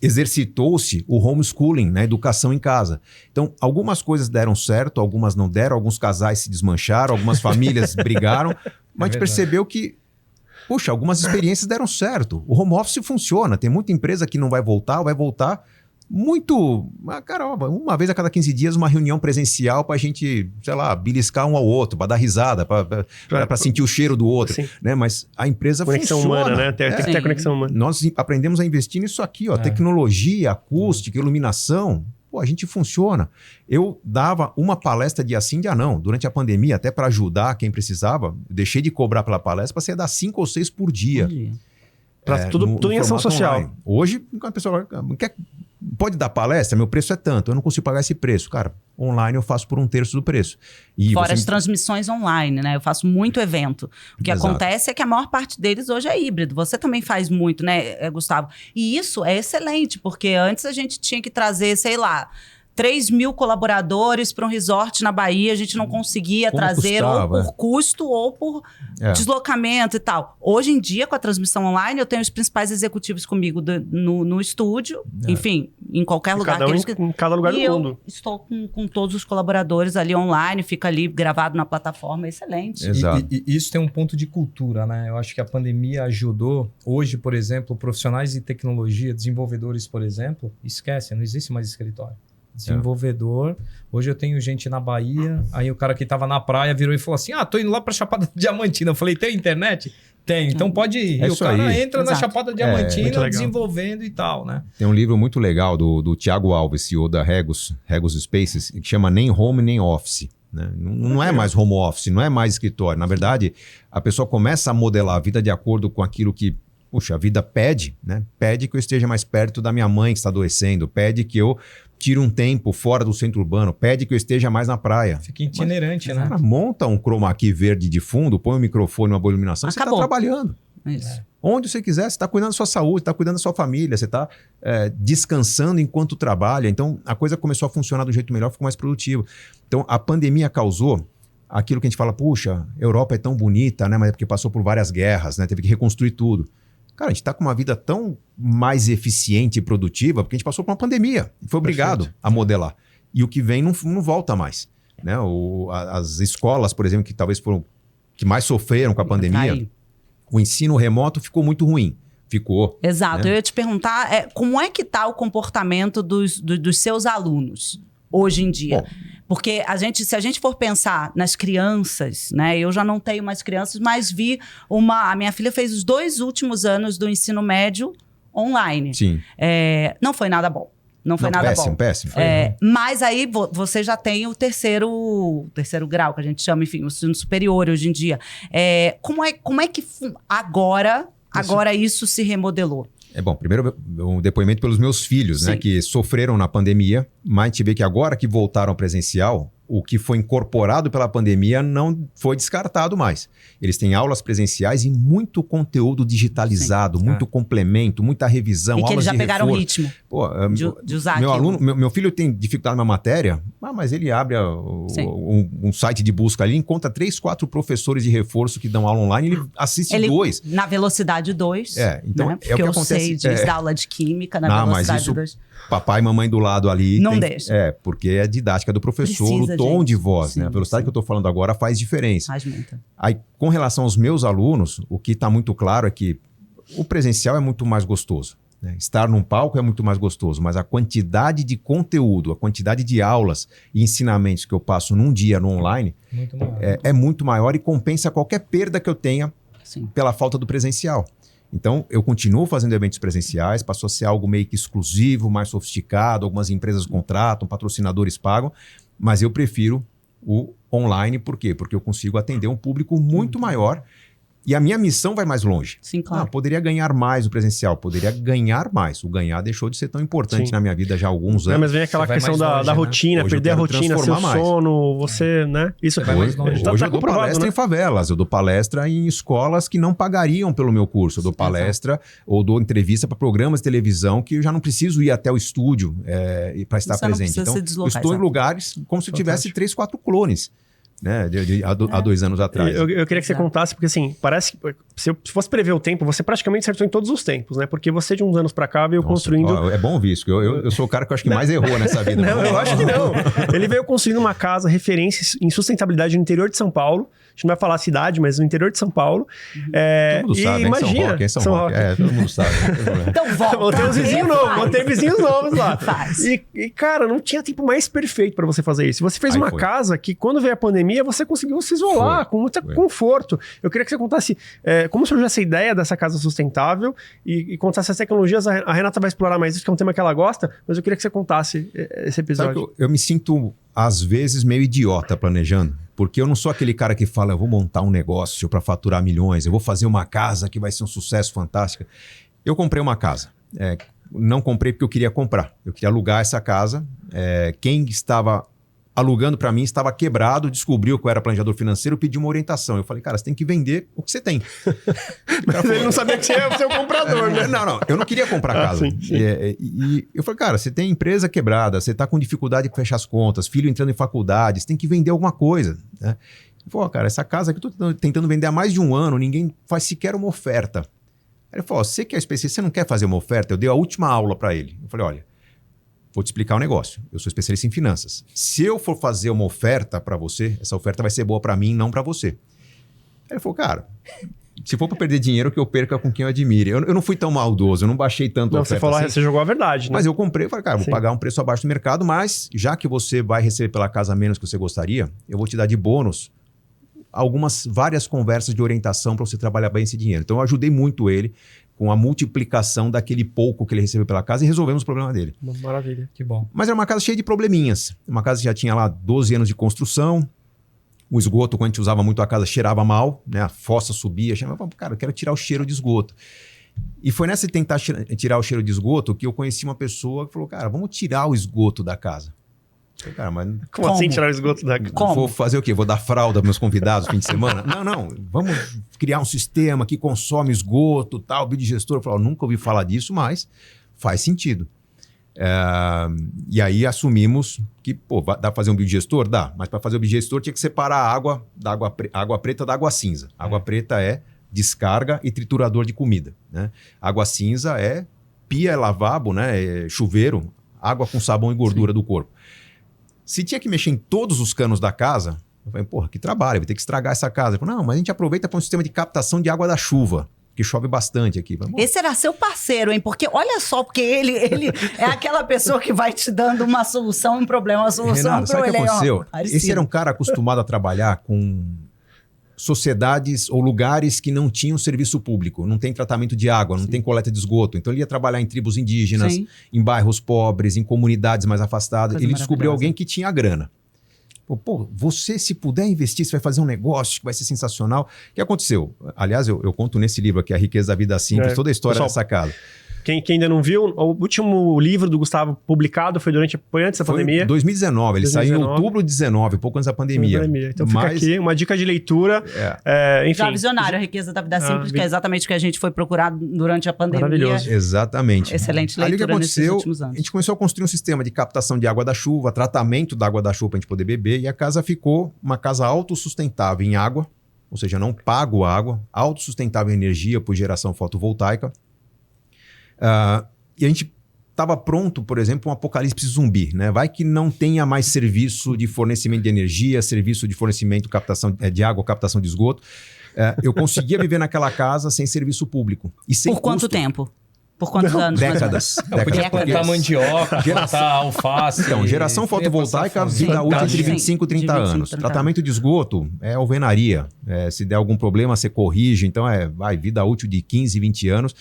Exercitou-se o homeschooling, né? Educação em casa. Então, algumas coisas deram certo, algumas não deram, alguns casais se desmancharam, algumas famílias brigaram, mas a gente percebeu que, puxa, algumas experiências deram certo. O home office funciona, tem muita empresa que não vai voltar muito... Caramba, uma vez a cada 15 dias uma reunião presencial para a gente, sei lá, beliscar um ao outro, para dar risada, para sentir o cheiro do outro, né? Mas a empresa conexão funciona. Humana, né? Tem que ter a conexão humana. Nós aprendemos a investir nisso aqui, ó, tecnologia, acústica, iluminação. Pô, a gente funciona. Eu dava uma palestra dia sim, dia não. Durante a pandemia, até para ajudar quem precisava, deixei de cobrar pela palestra, passei a dar 5 ou 6 por dia. Tudo em ação social. Online. Hoje, a pessoa pode dar palestra, meu preço é tanto, eu não consigo pagar esse preço. Cara, online eu faço por 1/3 do preço. E fora as transmissões online, né? Eu faço muito evento. O que acontece é que a maior parte deles hoje é híbrido. Você também faz muito, né, Gustavo? E isso é excelente, porque antes a gente tinha que trazer, sei lá, 3.000 colaboradores para um resort na Bahia, a gente não conseguia trazer custava, ou por custo ou por deslocamento e tal. Hoje em dia, com a transmissão online, eu tenho os principais executivos comigo no estúdio, enfim, em qualquer lugar. Em cada lugar do mundo. Eu estou com todos os colaboradores ali online, fica ali gravado na plataforma, excelente. Exato. E isso tem um ponto de cultura, né? Eu acho que a pandemia ajudou. Hoje, por exemplo, profissionais de tecnologia, desenvolvedores, por exemplo, esquece, não existe mais escritório. Desenvolvedor. Hoje eu tenho gente na Bahia, aí o cara que tava na praia virou e falou assim, tô indo lá pra Chapada Diamantina. Eu falei, tem internet? Tem, então pode ir. E o cara entra na Chapada Diamantina desenvolvendo e tal, né? Tem um livro muito legal do Thiago Alves, CEO da Regus Spaces, que chama Nem Home Nem Office. Né? Não é mais home office, não é mais escritório. Na verdade, a pessoa começa a modelar a vida de acordo com aquilo que, puxa, a vida pede, né? Pede que eu esteja mais perto da minha mãe que está adoecendo, pede que eu tire um tempo fora do centro urbano, pede que eu esteja mais na praia. Fica itinerante, né? Cara, monta um chroma key verde de fundo, põe um microfone, uma boa iluminação, você está trabalhando. Isso. Onde você quiser, você está cuidando da sua saúde, está cuidando da sua família, você está descansando enquanto trabalha. Então, a coisa começou a funcionar do jeito melhor, ficou mais produtivo. Então, a pandemia causou aquilo que a gente fala, puxa, a Europa é tão bonita, né? Mas é porque passou por várias guerras, né? Teve que reconstruir tudo. Cara, a gente está com uma vida tão mais eficiente e produtiva porque a gente passou por uma pandemia e foi obrigado a modelar. E o que vem não volta mais. Né? As escolas, por exemplo, que talvez foram que mais sofreram com a pandemia, o ensino remoto ficou muito ruim. Ficou. Exato. Né? Eu ia te perguntar como é que está o comportamento dos seus alunos hoje em dia? Bom, porque se a gente for pensar nas crianças, né? Eu já não tenho mais crianças, mas a minha filha fez os 2 últimos anos do ensino médio online. Sim. Não foi nada bom. Não foi nada bom. Péssimo. Mas aí você já tem o terceiro grau, que a gente chama, enfim, o ensino superior hoje em dia. Como é que agora isso se remodelou? Bom, primeiro um depoimento pelos meus filhos, né, que sofreram na pandemia, mas a gente vê que agora que voltaram ao presencial, o que foi incorporado pela pandemia não foi descartado mais. Eles têm aulas presenciais e muito conteúdo digitalizado, muito complemento, muita revisão, e que aulas eles já de pegaram o reforço. ritmo de usar meu aluno, meu filho tem dificuldade numa matéria, mas ele abre um site de busca ali, encontra 3, 4 professores de reforço que dão aula online, ele assiste 2. Na velocidade 2. Então né? Porque o que acontece. Eu sei da aula de química na velocidade 2. Papai e mamãe do lado ali. Não deixa. Porque é a didática do professor, o tom de voz, né? A velocidade que eu estou falando agora faz diferença. Faz muito. Aí, com relação aos meus alunos, o que está muito claro é que o presencial é muito mais gostoso. Né? Estar num palco é muito mais gostoso, mas a quantidade de conteúdo, a quantidade de aulas e ensinamentos que eu passo num dia no online é muito maior e compensa qualquer perda que eu tenha pela falta do presencial. Então, eu continuo fazendo eventos presenciais, passou a ser algo meio que exclusivo, mais sofisticado, algumas empresas contratam, patrocinadores pagam, mas eu prefiro o online, por quê? Porque eu consigo atender um público muito maior E a minha missão vai mais longe. Sim, claro. Poderia ganhar mais no presencial, poderia ganhar mais. O ganhar deixou de ser tão importante na minha vida já há alguns anos. Mas vem aquela questão da rotina, Hoje perder a rotina, seu sono, você, né? Isso vai mais longe. Hoje eu dou palestra em favelas, eu dou palestra em escolas que não pagariam pelo meu curso. Eu dou palestra ou dou entrevista para programas de televisão que eu já não preciso ir até o estúdio para estar presente. Então, eu estou em lugares como se eu tivesse 3, 4 clones. Né, há 2 anos atrás. Eu queria que você contasse, porque assim, parece que se fosse prever o tempo, você praticamente acertou em todos os tempos, né? Porque você de uns anos pra cá veio construindo... É bom ouvir isso, eu sou o cara que eu acho que mais errou nessa vida. Não, eu acho que não. Ele veio construindo uma casa referência em sustentabilidade no interior de São Paulo. A gente não vai falar a cidade, mas no interior de São Paulo. Todo mundo sabe, imagina, São Roque. Todo mundo sabe. Então volta. Tem vizinhos novos lá. E, cara, não tinha tempo mais perfeito pra você fazer isso. Você fez uma casa que, quando veio a pandemia, você conseguiu se isolar com muito conforto. Eu queria que você contasse como surgiu essa ideia dessa casa sustentável e contasse as tecnologias. A Renata vai explorar mais isso, que é um tema que ela gosta, mas eu queria que você contasse esse episódio. Sabe que eu me sinto, às vezes, meio idiota planejando. Porque eu não sou aquele cara que fala, eu vou montar um negócio para faturar milhões, eu vou fazer uma casa que vai ser um sucesso fantástico. Eu comprei uma casa. Não comprei porque eu queria comprar. Eu queria alugar essa casa. Quem estava alugando para mim estava quebrado, descobriu que eu era planejador financeiro, pediu uma orientação. Eu falei, cara, você tem que vender o que você tem. Mas ele não sabia que você ia ser o comprador, né? Não, eu não queria comprar casa. Sim. E eu falei, cara, você tem empresa quebrada, você está com dificuldade de fechar as contas, filho entrando em faculdade, você tem que vender alguma coisa, né? Eu falei, cara, essa casa que eu estou tentando vender há mais de 1 ano, ninguém faz sequer uma oferta. Aí ele falou, você que é especialista, você não quer fazer uma oferta? Eu dei a última aula para ele. Eu falei, olha, vou te explicar um negócio. Eu sou especialista em finanças. Se eu for fazer uma oferta para você, essa oferta vai ser boa para mim, não para você. Aí ele falou, cara, se for para perder dinheiro, que eu perca com quem eu admire. Eu não fui tão maldoso, eu não baixei tanto a oferta. Você falou, você jogou a verdade, né? Mas eu comprei, falei, cara, vou pagar um preço abaixo do mercado, mas já que você vai receber pela casa menos que você gostaria, eu vou te dar de bônus várias conversas de orientação para você trabalhar bem esse dinheiro. Então eu ajudei muito ele com a multiplicação daquele pouco que ele recebeu pela casa e resolvemos o problema dele. Maravilha. Que bom. Mas era uma casa cheia de probleminhas. Uma casa que já tinha lá 12 anos de construção. O esgoto, quando a gente usava muito a casa, cheirava mal, né? A fossa subia. Cara, eu quero tirar o cheiro de esgoto. E foi nessa de tentar tirar o cheiro de esgoto que eu conheci uma pessoa que falou, cara, vamos tirar o esgoto da casa. Falei, cara, mas como assim tirar o esgoto da casa? Vou fazer o quê? Vou dar fralda para meus convidados no fim de semana? Não. Vamos criar um sistema que consome esgoto, tal, biodigestor. Eu falei, nunca ouvi falar disso, mas faz sentido. E aí assumimos que, dá para fazer um biodigestor? Dá. Mas para fazer o biodigestor tinha que separar a água da água preta da água cinza. Água preta é descarga e triturador de comida, né? Água cinza é pia, lavabo, né? É chuveiro, água com sabão e gordura do corpo. Se tinha que mexer em todos os canos da casa, eu falei, que trabalho, vai ter que estragar essa casa. Eu falei, não, mas a gente aproveita para um sistema de captação de água da chuva, que chove bastante aqui. Falei, esse era seu parceiro, hein? Porque olha só, porque ele é aquela pessoa que vai te dando uma solução, um problema, uma solução. Renato, sabe o que aconteceu? Esse era um cara acostumado a trabalhar com sociedades ou lugares que não tinham serviço público, não tem tratamento de água, não tem coleta de esgoto. Então ele ia trabalhar em tribos indígenas, em bairros pobres, em comunidades mais afastadas. Ele descobriu alguém que tinha grana. Você, se puder investir, você vai fazer um negócio que vai ser sensacional. O que aconteceu? Aliás, eu conto nesse livro aqui, A Riqueza da Vida Simples, toda a história dessa casa. Quem ainda não viu, o último livro do Gustavo publicado foi antes da pandemia. 2019, ele saiu em outubro de 2019, pouco antes da pandemia. Então fica aqui uma dica de leitura. Enfim. Já visionário, A Riqueza da Vida Simples, que é exatamente o que a gente foi procurar durante a pandemia. Maravilhoso. Exatamente. Excelente leitura nesses últimos anos. A gente começou a construir um sistema de captação de água da chuva, tratamento da água da chuva para a gente poder beber, e a casa ficou uma casa autossustentável em água, ou seja, não pago água, autossustentável em energia por geração fotovoltaica. E a gente estava pronto, por exemplo, um apocalipse zumbi, né? Vai que não tenha mais serviço de fornecimento de energia, serviço de fornecimento captação de água, captação de esgoto. Eu conseguia viver naquela casa sem serviço público. E sem Por quanto tempo? Por quantos anos? Décadas. Podia plantar mandioca, plantar alface. Então, geração fotovoltaica, vida útil entre 25 e 30 anos. Tratamento de esgoto é alvenaria. Se der algum problema, você corrige. Então, vida útil de 15, 20 anos.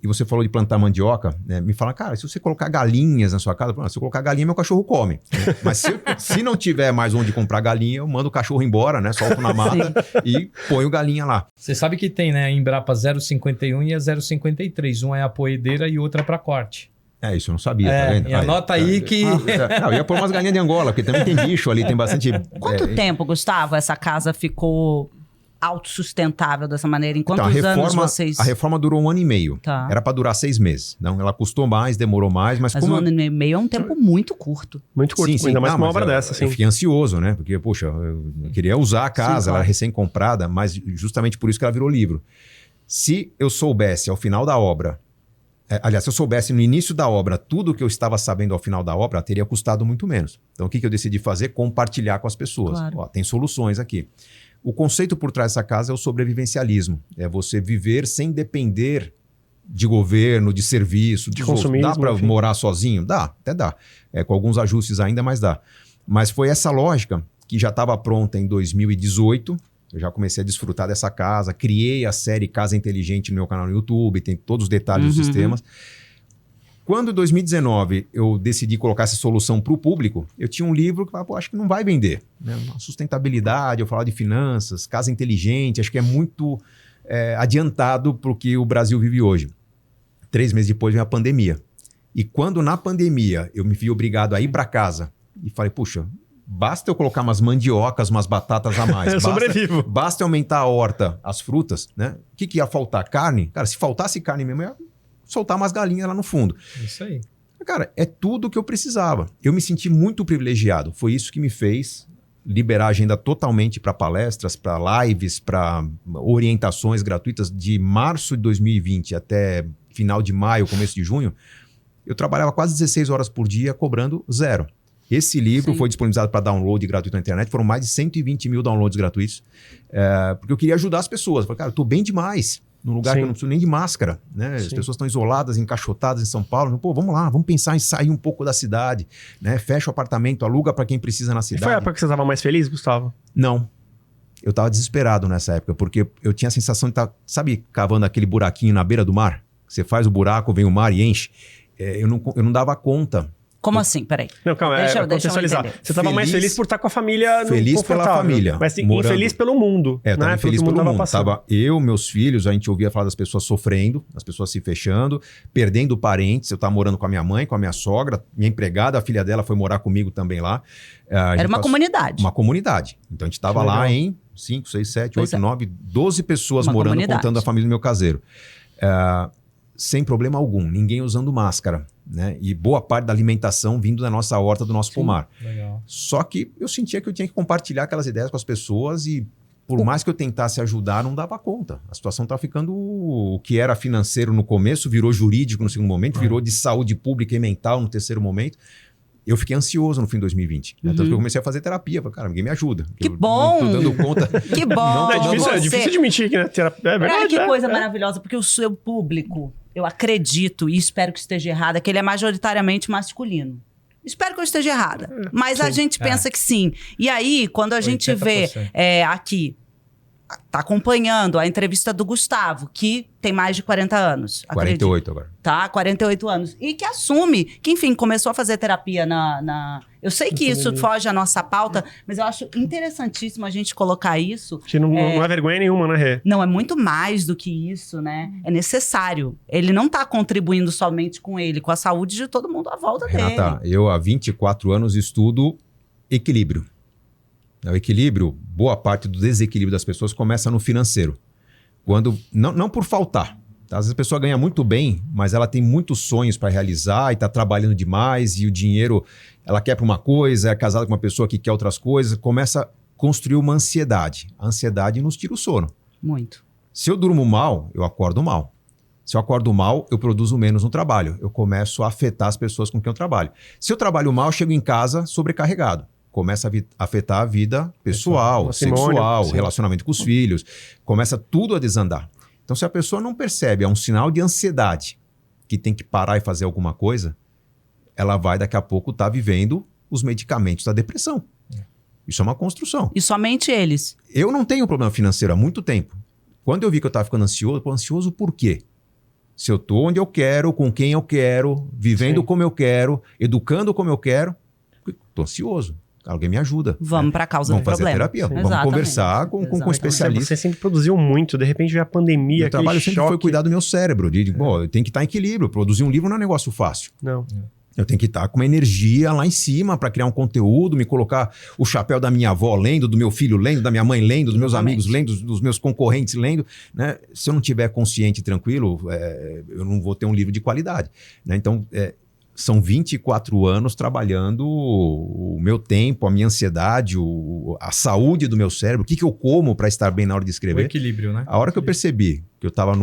e você falou de plantar mandioca, né? Me fala, cara, se você colocar galinhas na sua casa, se eu colocar galinha, meu cachorro come. Né? Mas se não tiver mais onde comprar galinha, eu mando o cachorro embora, né? Solto na mata e ponho galinha lá. Você sabe que tem, né? A Embrapa 0,51 e a 0,53. Um é a poedeira e outra para corte. É, isso eu não sabia, tá vendo? E anota aí que... Não, eu ia pôr umas galinhas de Angola, porque também tem bicho ali, tem bastante... Quanto tempo, Gustavo, essa casa ficou autossustentável dessa maneira? Em quantos Então, anos vocês... A reforma durou 1 ano e meio. Tá. Era para durar 6 meses. Não, ela custou mais, demorou mais, mas Mas como... 1 ano e meio é um tempo muito curto. Muito curto, Sim, ainda mais não, com uma mas obra dessa, eu assim. fiquei ansioso, né? Porque, poxa, eu queria usar a casa, Sim, claro. ela era recém-comprada, mas justamente por isso que ela virou livro. Se eu soubesse ao final da obra, aliás, se eu soubesse no início da obra tudo que eu estava sabendo ao final da obra, teria custado muito menos. Então, o que eu decidi fazer? Compartilhar com as pessoas. Claro. Ó, tem soluções aqui. O conceito por trás dessa casa é o sobrevivencialismo. É você viver sem depender de governo, de serviço, De dos outros. consumismo, Dá para enfim. morar sozinho? Dá, até dá. Com alguns ajustes ainda, mas dá. Mas foi essa lógica que já estava pronta em 2018. Eu já comecei a desfrutar dessa casa. Criei a série Casa Inteligente no meu canal no YouTube. Tem todos os detalhes dos sistemas. Quando em 2019 eu decidi colocar essa solução para o público, eu tinha um livro que eu acho que não vai vender. Né? Sustentabilidade, eu falava de finanças, casa inteligente, acho que é muito adiantado para o que o Brasil vive hoje. 3 meses depois veio a pandemia. E quando na pandemia eu me vi obrigado a ir para casa e falei, puxa, basta eu colocar umas mandiocas, umas batatas a mais. Eu sobrevivo. Basta aumentar a horta, as frutas, né? O que ia faltar? Carne? Cara, se faltasse carne mesmo, eu ia soltar umas galinhas lá no fundo. Isso aí. Cara, é tudo o que eu precisava. Eu me senti muito privilegiado. Foi isso que me fez liberar a agenda totalmente para palestras, para lives, para orientações gratuitas. De março de 2020 até final de maio, começo de junho, eu trabalhava quase 16 horas por dia cobrando 0. Esse livro foi disponibilizado para download gratuito na internet. Foram mais de 120 mil downloads gratuitos. Porque eu queria ajudar as pessoas. Falei, cara, eu estou bem demais. Num lugar que eu não preciso nem de máscara, né? As pessoas estão isoladas, encaixotadas em São Paulo. Pô, vamos lá, vamos pensar em sair um pouco da cidade, né? Fecha o apartamento, aluga para quem precisa na E cidade. foi a época que você estava mais feliz, Gustavo? Não. Eu estava desesperado nessa época, porque eu tinha a sensação de estar, sabe, cavando aquele buraquinho na beira do mar? Você faz o buraco, vem o mar e enche. Eu não dava conta. Como assim? Peraí. Não, calma, Deixa eu contextualizar. entender. Você estava mais feliz por estar com a família Feliz pela confortável, família, mas morando. infeliz pelo mundo. Eu tava né? infeliz Porque o pelo mundo. passando. Tava eu, meus filhos, a gente ouvia falar das pessoas sofrendo, as pessoas se fechando, perdendo parentes. Eu estava morando com a minha mãe, com a minha sogra, minha empregada, a filha dela foi morar comigo também lá. Era uma comunidade. Uma comunidade. Então a gente estava lá legal. em 5, 6, 7, Pois 8, é. 9, 12 pessoas Uma morando, comunidade. contando a família do meu caseiro. Sem problema algum, ninguém usando máscara, né? E boa parte da alimentação vindo da nossa horta, do nosso pomar. Legal. Só que eu sentia que eu tinha que compartilhar aquelas ideias com as pessoas e por mais que eu tentasse ajudar, não dava conta. A situação estava ficando... O que era financeiro no começo virou jurídico no segundo momento, virou de saúde pública e mental no terceiro momento. Eu fiquei ansioso no fim de 2020. Né? Tanto que eu comecei a fazer terapia. Falei, cara, ninguém me ajuda. Que Eu bom! Não tô dando conta. Que bom! Não, É difícil admitir que, né? É verdade. Olha que é. coisa maravilhosa, porque o seu público, eu acredito, e espero que esteja errada, que ele é majoritariamente masculino. Espero que eu esteja errada. Mas a gente pensa que sim. E aí, quando a gente vê 80%. aqui, tá acompanhando a entrevista do Gustavo, que tem mais de 40 anos. 48 agora. Tá, 48 anos. E que assume que, enfim, começou a fazer terapia na... Eu sei que isso foge à nossa pauta, mas eu acho interessantíssimo a gente colocar isso. Que não é vergonha nenhuma, né, Rê? Não, é muito mais do que isso, né? É necessário. Ele não tá contribuindo somente com ele, com a saúde de todo mundo à volta Renata, dele. eu há 24 anos estudo equilíbrio. O equilíbrio, boa parte do desequilíbrio das pessoas começa no financeiro. Quando não por faltar. Tá? Às vezes a pessoa ganha muito bem, mas ela tem muitos sonhos para realizar e está trabalhando demais e o dinheiro, ela quer para uma coisa, é casada com uma pessoa que quer outras coisas, começa a construir uma ansiedade. A ansiedade nos tira o sono. Muito. Se eu durmo mal, eu acordo mal. Se eu acordo mal, eu produzo menos no trabalho. Eu começo a afetar as pessoas com quem eu trabalho. Se eu trabalho mal, eu chego em casa sobrecarregado. Começa a afetar a vida pessoal, Matrimônio, sexual, sim. relacionamento com os filhos. Começa tudo a desandar. Então, se a pessoa não percebe, é um sinal de ansiedade que tem que parar e fazer alguma coisa, ela vai daqui a pouco estar vivendo os medicamentos da depressão. Isso é uma construção. E somente eles. Eu não tenho problema financeiro há muito tempo. Quando eu vi que eu estava ficando ansioso, ansioso por quê? Se eu tô onde eu quero, com quem eu quero, vivendo como eu quero, educando como eu quero, tô ansioso. Alguém me ajuda. Vamos para a causa do problema. Vamos fazer terapia, vamos conversar com especialistas. Você sempre produziu muito, de repente veio a pandemia, meu trabalho sempre foi cuidar do meu cérebro. Eu tenho que estar em equilíbrio. Produzir um livro não é um negócio fácil. Não. Eu tenho que estar com uma energia lá em cima para criar um conteúdo, me colocar o chapéu da minha avó lendo, do meu filho lendo, da minha mãe lendo, dos meus amigos lendo, dos meus concorrentes lendo. Né? Se eu não estiver consciente e tranquilo, eu não vou ter um livro de qualidade. Né? Então, são 24 anos trabalhando o meu tempo, a minha ansiedade, a saúde do meu cérebro, o que eu como para estar bem na hora de escrever. O equilíbrio, né? A hora que eu percebi que eu estava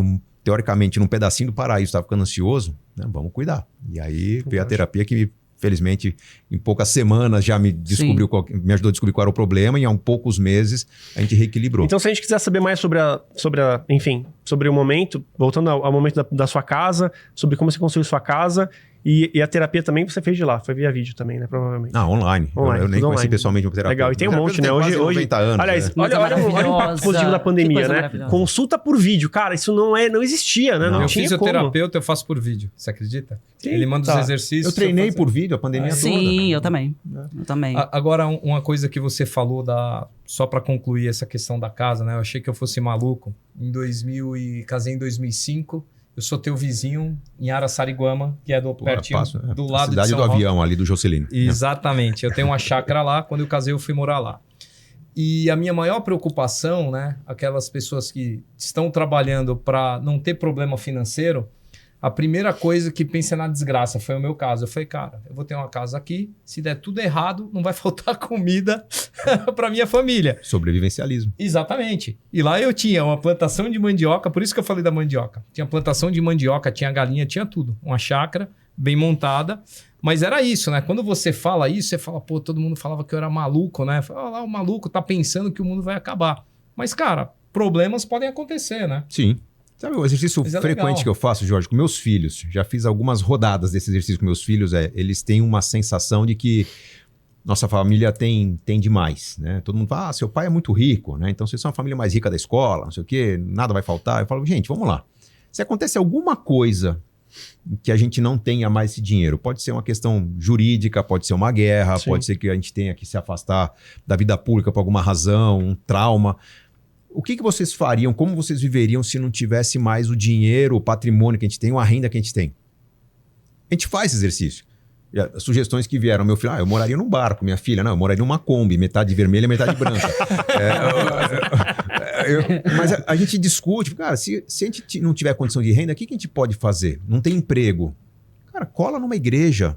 teoricamente, num pedacinho do paraíso, estava ficando ansioso, né? Vamos cuidar. E aí veio a terapia que, felizmente, em poucas semanas já me ajudou a descobrir qual era o problema, e em poucos meses a gente reequilibrou. Então, se a gente quiser saber mais sobre o momento, voltando ao momento da sua casa, sobre como você construiu sua casa, e a terapia também você fez de lá, foi via vídeo também, né? Provavelmente. Online. Eu nem conheci pessoalmente um terapeuta. Legal, e tem um monte, né? Hoje 90 anos. Aliás, olha o impacto positivo da pandemia, né? Consulta por vídeo. Cara, isso não existia, né? Não eu tinha fisioterapeuta, eu faço por vídeo. Você acredita? Sim, ele manda os exercícios. Eu treinei por vídeo a pandemia toda. Sim, eu também. Eu também. Agora, uma coisa que você falou só para concluir essa questão da casa, né? Eu achei que eu fosse maluco. Casei em 2005. Eu sou teu vizinho em Araçariguama, que é pertinho do lado cidade de São do Roque. avião ali do Jocelino. Exatamente. Eu tenho uma chácara lá. Quando eu casei, eu fui morar lá. E a minha maior preocupação, né? Aquelas pessoas que estão trabalhando para não ter problema financeiro, a primeira coisa que pensa na desgraça foi o meu caso. Eu falei, cara, eu vou ter uma casa aqui, se der tudo errado, não vai faltar comida para minha família. Sobrevivencialismo. Exatamente. E lá eu tinha uma plantação de mandioca, por isso que eu falei da mandioca. Tinha plantação de mandioca, tinha galinha, tinha tudo. Uma chácara bem montada. Mas era isso, né? Quando você fala isso, você fala, pô, todo mundo falava que eu era maluco, né? Fala, lá o maluco tá pensando que o mundo vai acabar. Mas, cara, problemas podem acontecer, né? Sim. Sabe o exercício frequente que eu faço, Jorge, com meus filhos? Já fiz algumas rodadas desse exercício com meus filhos. Eles têm uma sensação de que nossa família tem demais, né? Todo mundo fala, seu pai é muito rico, né? Então vocês são a família mais rica da escola, não sei o quê, nada vai faltar. Eu falo, gente, vamos lá. Se acontece alguma coisa que a gente não tenha mais esse dinheiro, pode ser uma questão jurídica, pode ser uma guerra, pode ser que a gente tenha que se afastar da vida pública por alguma razão, um trauma. O que vocês fariam, como vocês viveriam se não tivesse mais o dinheiro, o patrimônio que a gente tem, ou a renda que a gente tem? A gente faz esse exercício. E as sugestões que vieram, meu filho, eu moraria num barco, minha filha, não, eu moraria numa Kombi, metade vermelha e metade branca. Mas a gente discute, cara, se a gente não tiver condição de renda, o que a gente pode fazer? Não tem emprego. Cara, cola numa igreja,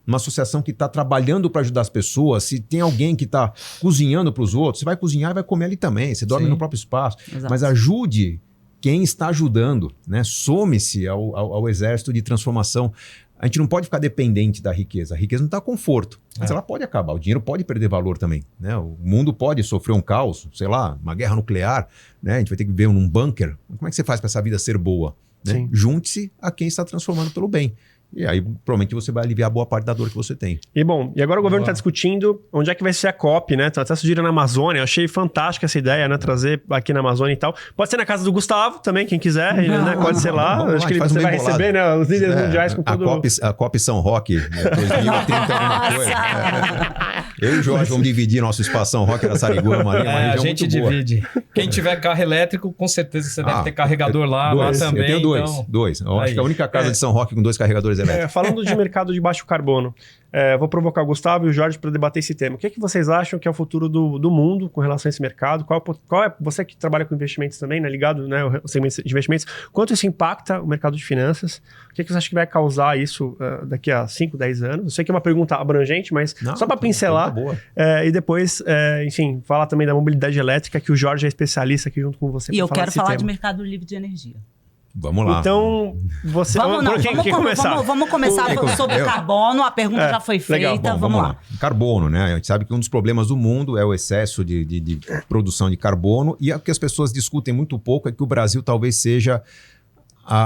numa associação que está trabalhando para ajudar as pessoas. Se tem alguém que está cozinhando para os outros, você vai cozinhar e vai comer ali também. Você dorme no próprio espaço. Exato. Mas ajude quem está ajudando, né? Some-se ao exército de transformação. A gente não pode ficar dependente da riqueza. A riqueza não dá conforto, mas ela pode acabar. O dinheiro pode perder valor também, né? O mundo pode sofrer um caos, sei lá, uma guerra nuclear, né? A gente vai ter que viver num bunker. Como é que você faz para essa vida ser boa? Né? Junte-se a quem está transformando pelo bem. E aí, provavelmente, você vai aliviar boa parte da dor que você tem. E bom, e agora o governo está discutindo onde é que vai ser a COP, né? Tá até sugerindo na Amazônia. Eu achei fantástica essa ideia, né? Trazer aqui na Amazônia e tal. Pode ser na casa do Gustavo também, quem quiser, né? Pode ser lá. Acho que você vai receber, né? Os líderes mundiais com tudo. A COP São Roque, 2030, alguma coisa. Eu e o Jorge vamos dividir nosso espaço São Roque Araçariguama ali. A gente divide. Quem tiver carro elétrico, com certeza você deve ter carregador lá também. Eu tenho dois. Eu acho que a única casa de São Roque com 2 carregadores elétricos. Falando de mercado de baixo carbono, vou provocar o Gustavo e o Jorge para debater esse tema. O que vocês acham que é o futuro do mundo com relação a esse mercado? Qual é você que trabalha com investimentos também, né, ligado, né, o segmento de investimentos, quanto isso impacta o mercado de finanças? O que você acha que vai causar isso daqui a 5, 10 anos? Eu sei que é uma pergunta abrangente, mas só para pincelar. E depois, enfim, falar também da mobilidade elétrica, que o Jorge é especialista aqui junto com você. E eu quero falar de mercado livre de energia. Vamos lá. Então, você... Vamos começar sobre carbono. A pergunta já foi feita. Legal. Bom, vamos lá. Carbono, né? A gente sabe que um dos problemas do mundo é o excesso de produção de carbono. E o que as pessoas discutem muito pouco é que o Brasil talvez seja...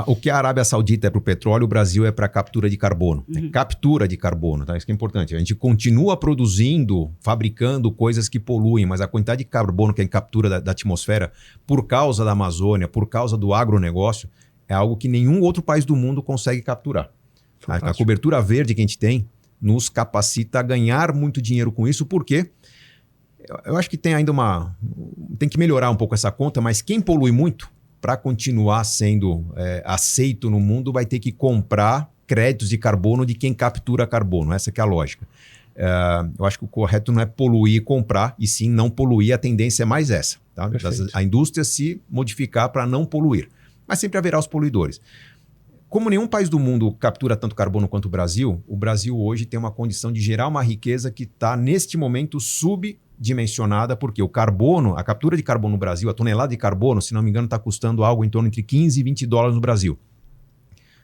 o que a Arábia Saudita é para o petróleo, o Brasil é para a captura de carbono. Captura de carbono, tá? Isso que é importante. A gente continua produzindo, fabricando coisas que poluem, mas a quantidade de carbono que a gente captura da atmosfera por causa da Amazônia, por causa do agronegócio, é algo que nenhum outro país do mundo consegue capturar. A cobertura verde que a gente tem nos capacita a ganhar muito dinheiro com isso, porque eu acho que tem ainda tem que melhorar um pouco essa conta, mas quem polui muito, para continuar sendo aceito no mundo, vai ter que comprar créditos de carbono de quem captura carbono. Essa que é a lógica. Eu acho que o correto não é poluir e comprar, e sim não poluir. A tendência é mais essa. Tá? A indústria se modificar para não poluir. Mas sempre haverá os poluidores. Como nenhum país do mundo captura tanto carbono quanto o Brasil hoje tem uma condição de gerar uma riqueza que está, neste momento, subdimensionada, porque o carbono, a captura de carbono no Brasil, a tonelada de carbono, se não me engano, está custando algo em torno entre 15 e 20 dólares no Brasil.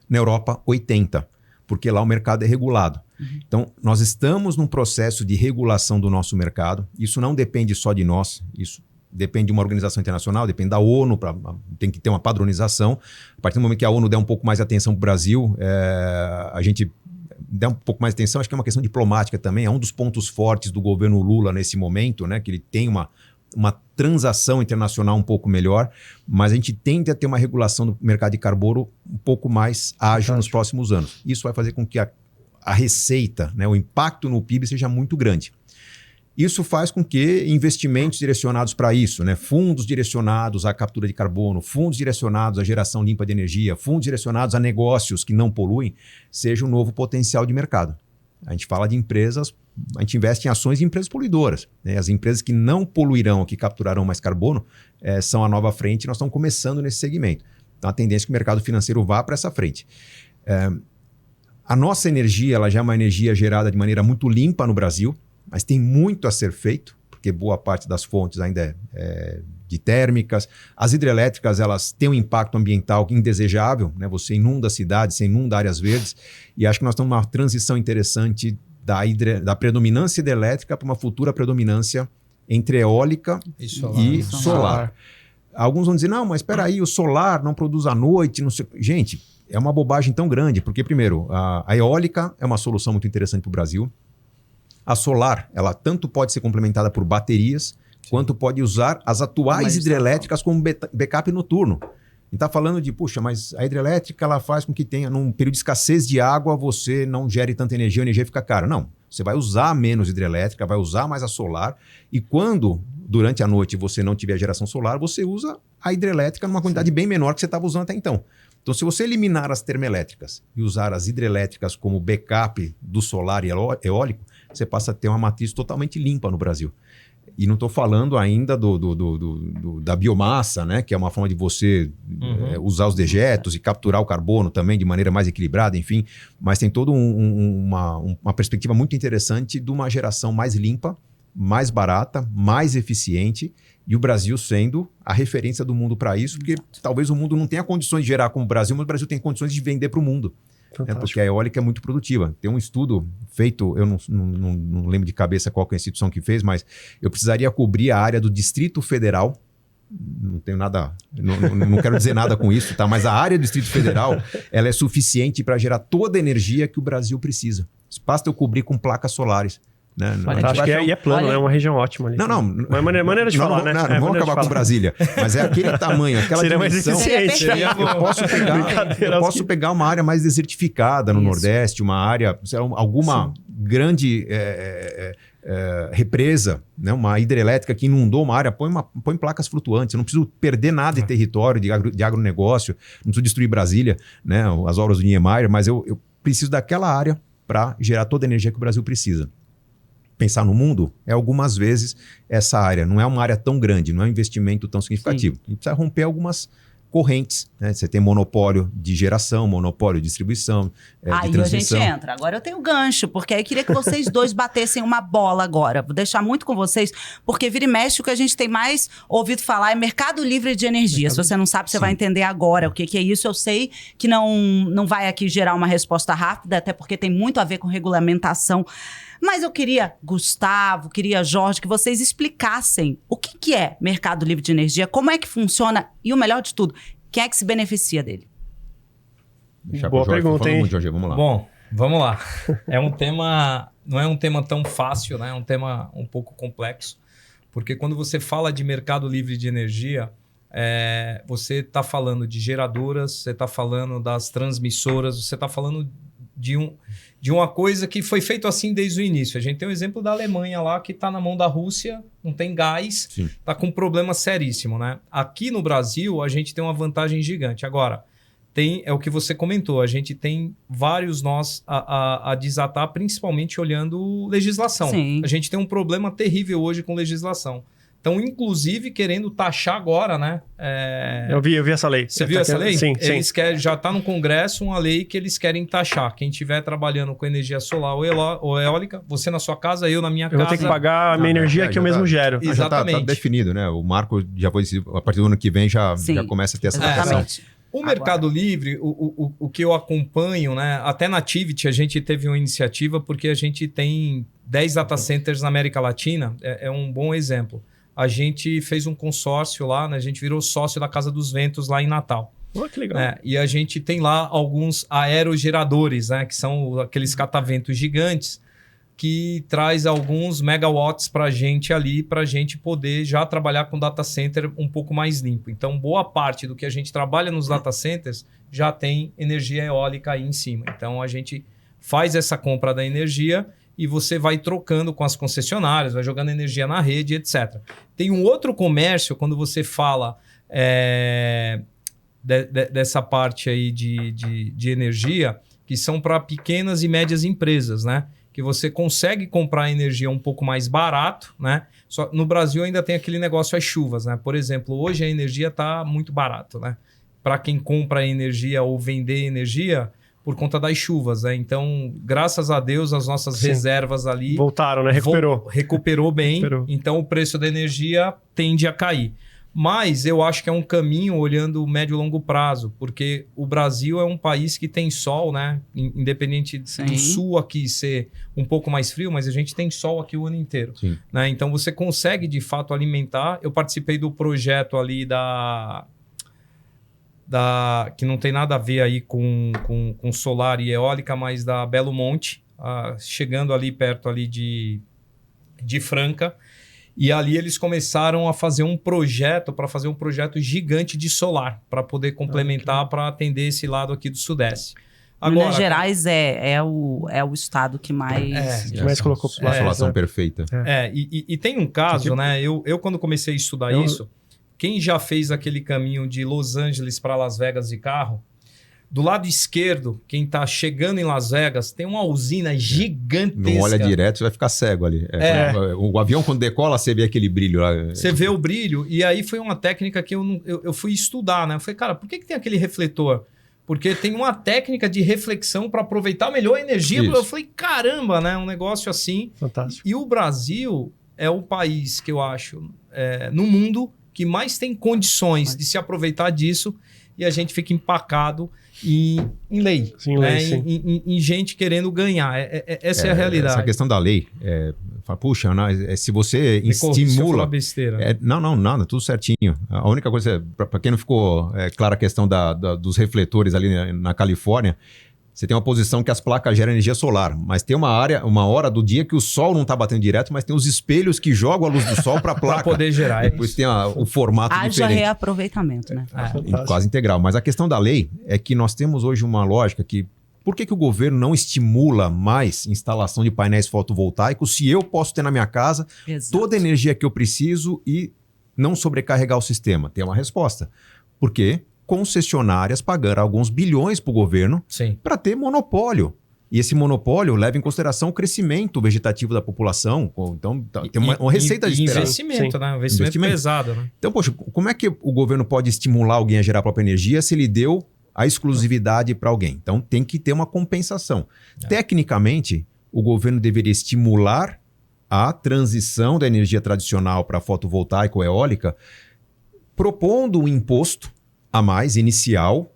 Na Europa, 80, porque lá o mercado é regulado. Então, nós estamos num processo de regulação do nosso mercado. Isso não depende só de nós, isso depende de uma organização internacional, depende da ONU, tem que ter uma padronização. A partir do momento que a ONU der um pouco mais de atenção para o Brasil, a gente der um pouco mais de atenção, acho que é uma questão diplomática também, é um dos pontos fortes do governo Lula nesse momento, né, que ele tem uma transação internacional um pouco melhor, mas a gente tende a ter uma regulação do mercado de carbono um pouco mais ágil nos próximos anos. Isso vai fazer com que a receita, né, o impacto no PIB seja muito grande. Isso faz com que investimentos direcionados para isso, né, fundos direcionados à captura de carbono, fundos direcionados à geração limpa de energia, fundos direcionados a negócios que não poluem, seja um novo potencial de mercado. A gente fala de empresas, a gente investe em ações de empresas poluidoras, né? As empresas que não poluirão, que capturarão mais carbono, são a nova frente, e nós estamos começando nesse segmento. Então a tendência é que o mercado financeiro vá para essa frente. A nossa energia, ela já é uma energia gerada de maneira muito limpa no Brasil, mas tem muito a ser feito, porque boa parte das fontes ainda é de térmicas. As hidrelétricas, elas têm um impacto ambiental indesejável, né? Você inunda cidades, você inunda áreas verdes, e acho que nós estamos numa transição interessante da predominância hidrelétrica para uma futura predominância entre eólica e solar. Alguns vão dizer, não, mas espera aí, o solar não produz à noite, não sei. Gente, é uma bobagem tão grande, porque primeiro, a eólica é uma solução muito interessante para o Brasil. A solar, ela tanto pode ser complementada por baterias, quanto pode usar as atuais hidrelétricas como backup noturno. A gente está falando de, puxa, mas a hidrelétrica ela faz com que tenha, num período de escassez de água, você não gere tanta energia, a energia fica cara. Não, você vai usar menos hidrelétrica, vai usar mais a solar, e quando, durante a noite, você não tiver geração solar, você usa a hidrelétrica numa quantidade bem menor que você estava usando até então. Então, se você eliminar as termoelétricas e usar as hidrelétricas como backup do solar e eólico, você passa a ter uma matriz totalmente limpa no Brasil. E não estou falando ainda da biomassa, né? Que é uma forma de você usar os dejetos e capturar o carbono também de maneira mais equilibrada, enfim. Mas tem toda uma perspectiva muito interessante de uma geração mais limpa, mais barata, mais eficiente, e o Brasil sendo a referência do mundo para isso, porque talvez o mundo não tenha condições de gerar como o Brasil, mas o Brasil tem condições de vender para o mundo. Porque a eólica é muito produtiva. Tem um estudo feito, eu não lembro de cabeça qual que é a instituição que fez, mas eu precisaria cobrir a área do Distrito Federal. Não tenho nada, não quero dizer nada com isso, tá? Mas a área do Distrito Federal, ela é suficiente para gerar toda a energia que o Brasil precisa. Basta eu cobrir com placas solares. Né? Acho que aí é plano, é uma região ótima ali. Não. Uma maneira de falar, né? Não vamos acabar com Brasília. Mas é aquele tamanho, aquela dimensão. Eu posso pegar uma área mais desertificada no Nordeste, uma área, alguma grande represa, né? Uma hidrelétrica que inundou uma área, põe placas flutuantes. Eu não preciso perder nada de território, de agronegócio, não preciso destruir Brasília, né? As obras do Niemeyer, mas eu preciso daquela área para gerar toda a energia que o Brasil precisa. Pensar no mundo é algumas vezes essa área. Não é uma área tão grande, não é um investimento tão significativo. Sim. A gente precisa romper algumas correntes. Né? Você tem monopólio de geração, monopólio de distribuição, de transmissão. Aí a gente entra. Agora eu tenho gancho, porque aí eu queria que vocês dois batessem uma bola agora. Vou deixar muito com vocês, porque vira e mexe o que a gente tem mais ouvido falar é mercado livre de energia. Se você não sabe, você vai entender agora o que é isso. Eu sei que não vai aqui gerar uma resposta rápida, até porque tem muito a ver com regulamentação. Mas eu queria, Gustavo, Jorge, que vocês explicassem o que é mercado livre de energia, como é que funciona e o melhor de tudo, quem é que se beneficia dele? Boa pergunta, hein? Jorge, vamos lá. Bom, vamos lá. É um tema, não é um tema tão fácil, né? É um tema um pouco complexo, porque quando você fala de mercado livre de energia, Você está falando de geradoras, você está falando das transmissoras, você está falando de uma coisa que foi feito assim desde o início. A gente tem o exemplo da Alemanha lá, que está na mão da Rússia, não tem gás, está com um problema seríssimo, né? Aqui no Brasil, a gente tem uma vantagem gigante. Agora, é o que você comentou, a gente tem vários nós a desatar, principalmente olhando legislação. Sim. A gente tem um problema terrível hoje com legislação. Estão, inclusive, querendo taxar agora, né? Eu vi essa lei. Você viu essa lei? Sim, eles querem, já está no Congresso uma lei que eles querem taxar. Quem estiver trabalhando com energia solar ou eólica, você na sua casa, eu na minha casa. Eu vou ter que pagar a minha energia que eu mesmo gero. Exatamente. Já tá definido, né? O marco já foi decidido, a partir do ano que vem já começa a ter essa taxação. O Mercado Livre, o que eu acompanho, né? Até na Tivit a gente teve uma iniciativa porque a gente tem 10 data centers na América Latina, é um bom exemplo. A gente fez um consórcio lá, né? A gente virou sócio da Casa dos Ventos lá em Natal. Que legal. E a gente tem lá alguns aerogeradores, né? Que são aqueles cataventos gigantes que traz alguns megawatts para a gente ali, para a gente poder já trabalhar com data center um pouco mais limpo. Então, boa parte do que a gente trabalha nos data centers já tem energia eólica aí em cima. Então, a gente faz essa compra da energia e você vai trocando com as concessionárias, vai jogando energia na rede, etc. Tem um outro comércio, quando você fala dessa parte aí de energia, que são para pequenas e médias empresas, né? Que você consegue comprar energia um pouco mais barato, né? Só, no Brasil ainda tem aquele negócio às chuvas, né? Por exemplo, hoje a energia está muito barato, né? Para quem compra energia ou vender energia, por conta das chuvas, né? Então, graças a Deus, as nossas reservas ali... Voltaram, né? Recuperou bem. Então, o preço da energia tende a cair. Mas eu acho que é um caminho olhando médio e longo prazo, porque o Brasil é um país que tem sol, né? Independente do sul aqui ser um pouco mais frio, mas a gente tem sol aqui o ano inteiro. Né? Então, você consegue, de fato, alimentar. Eu participei do projeto ali que não tem nada a ver aí com solar e eólica, mas da Belo Monte, chegando ali perto ali de Franca. E ali eles começaram a fazer um projeto gigante de solar, para poder complementar, para atender esse lado aqui do Sudeste. Agora, Minas Gerais é o estado que mais... que mais colocou a solução perfeita. E tem um caso, né? Eu quando comecei a estudar isso, quem já fez aquele caminho de Los Angeles para Las Vegas de carro, do lado esquerdo, quem está chegando em Las Vegas, tem uma usina gigantesca. Não olha direto, você vai ficar cego ali. O avião, quando decola, você vê aquele brilho lá. Você vê o brilho, e aí foi uma técnica que eu fui estudar, né? Eu falei, cara, por que tem aquele refletor? Porque tem uma técnica de reflexão para aproveitar melhor a energia. Isso. Eu falei, caramba, né? Um negócio assim. Fantástico. E o Brasil é o país que eu acho, no mundo, que mais tem condições de se aproveitar disso, e a gente fica empacado em lei. Sim, né? lei, sim. Em gente querendo ganhar. Essa é a realidade. Essa questão da lei, puxa, se você estimula... besteira. Não, nada, tudo certinho. A única coisa, para quem não ficou clara a questão dos refletores ali na Califórnia, você tem uma posição que as placas geram energia solar, mas tem uma hora do dia que o sol não está batendo direto, mas tem os espelhos que jogam a luz do sol para a placa. Para poder gerar. Depois tem o formato diferente. Haja reaproveitamento, né? Quase integral. Mas a questão da lei é que nós temos hoje uma lógica que por que o governo não estimula mais instalação de painéis fotovoltaicos se eu posso ter na minha casa toda a energia que eu preciso e não sobrecarregar o sistema? Tem uma resposta. Por quê? Concessionárias pagaram alguns bilhões para o governo para ter monopólio. E esse monopólio leva em consideração o crescimento vegetativo da população. Então, tem uma receita de investimento, né? Investimento pesado, né? Então, poxa, como é que o governo pode estimular alguém a gerar a própria energia se ele deu a exclusividade para alguém? Então, tem que ter uma compensação. Tecnicamente, o governo deveria estimular a transição da energia tradicional para fotovoltaica ou eólica, propondo um imposto a mais, inicial,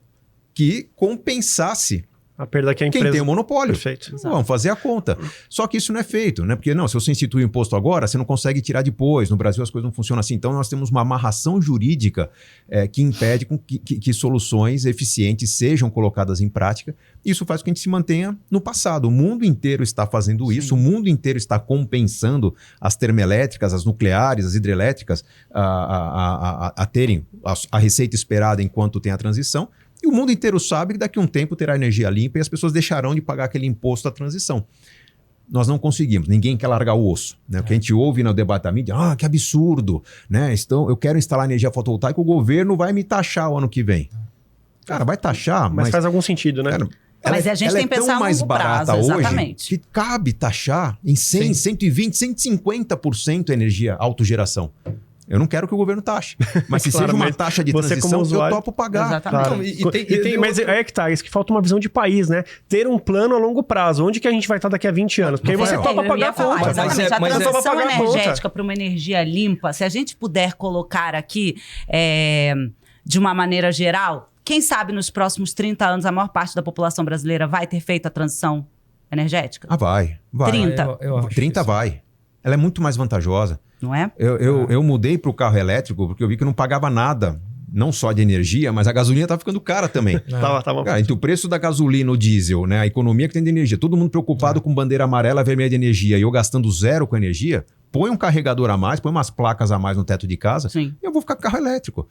que compensasse A perda que a empresa... Quem tem o monopólio. Perfeito. Vamos fazer a conta. Só que isso não é feito, né? Porque se você institui o imposto agora, você não consegue tirar depois. No Brasil as coisas não funcionam assim. Então nós temos uma amarração jurídica que impede que soluções eficientes sejam colocadas em prática. Isso faz com que a gente se mantenha no passado. O mundo inteiro está fazendo isso. O mundo inteiro está compensando as termoelétricas, as nucleares, as hidrelétricas a terem a receita esperada enquanto tem a transição. E o mundo inteiro sabe que daqui a um tempo terá energia limpa e as pessoas deixarão de pagar aquele imposto à transição. Nós não conseguimos, ninguém quer largar o osso. Né? O que a gente ouve no debate da mídia, que absurdo, né? Eu quero instalar energia fotovoltaica, o governo vai me taxar o ano que vem. Cara, vai taxar, mas faz algum sentido, né? Cara, mas a gente tem que pensar a longo prazo, exatamente. Que cabe taxar em 100, 120, 150% energia autogeração. Eu não quero que o governo taxe. Mas se seja uma taxa de transição, eu topo pagar. Exatamente. Claro. Mas é que tá, isso que falta uma visão de país, né? Ter um plano a longo prazo. Onde que a gente vai estar daqui a 20 anos? Porque aí você topa pagar a conta. Exatamente. A transição energética para uma energia limpa, se a gente puder colocar aqui de uma maneira geral, quem sabe nos próximos 30 anos a maior parte da população brasileira vai ter feito a transição energética? Vai. 30? 30 vai. Ela é muito mais vantajosa. Não é? Eu mudei para o carro elétrico porque eu vi que eu não pagava nada, não só de energia, mas a gasolina estava ficando cara também. Tava. Cara, entre o preço da gasolina, o diesel, né, a economia que tem de energia, todo mundo preocupado com bandeira amarela, vermelha de energia e eu gastando zero com energia, põe um carregador a mais, põe umas placas a mais no teto de casa e eu vou ficar com carro elétrico.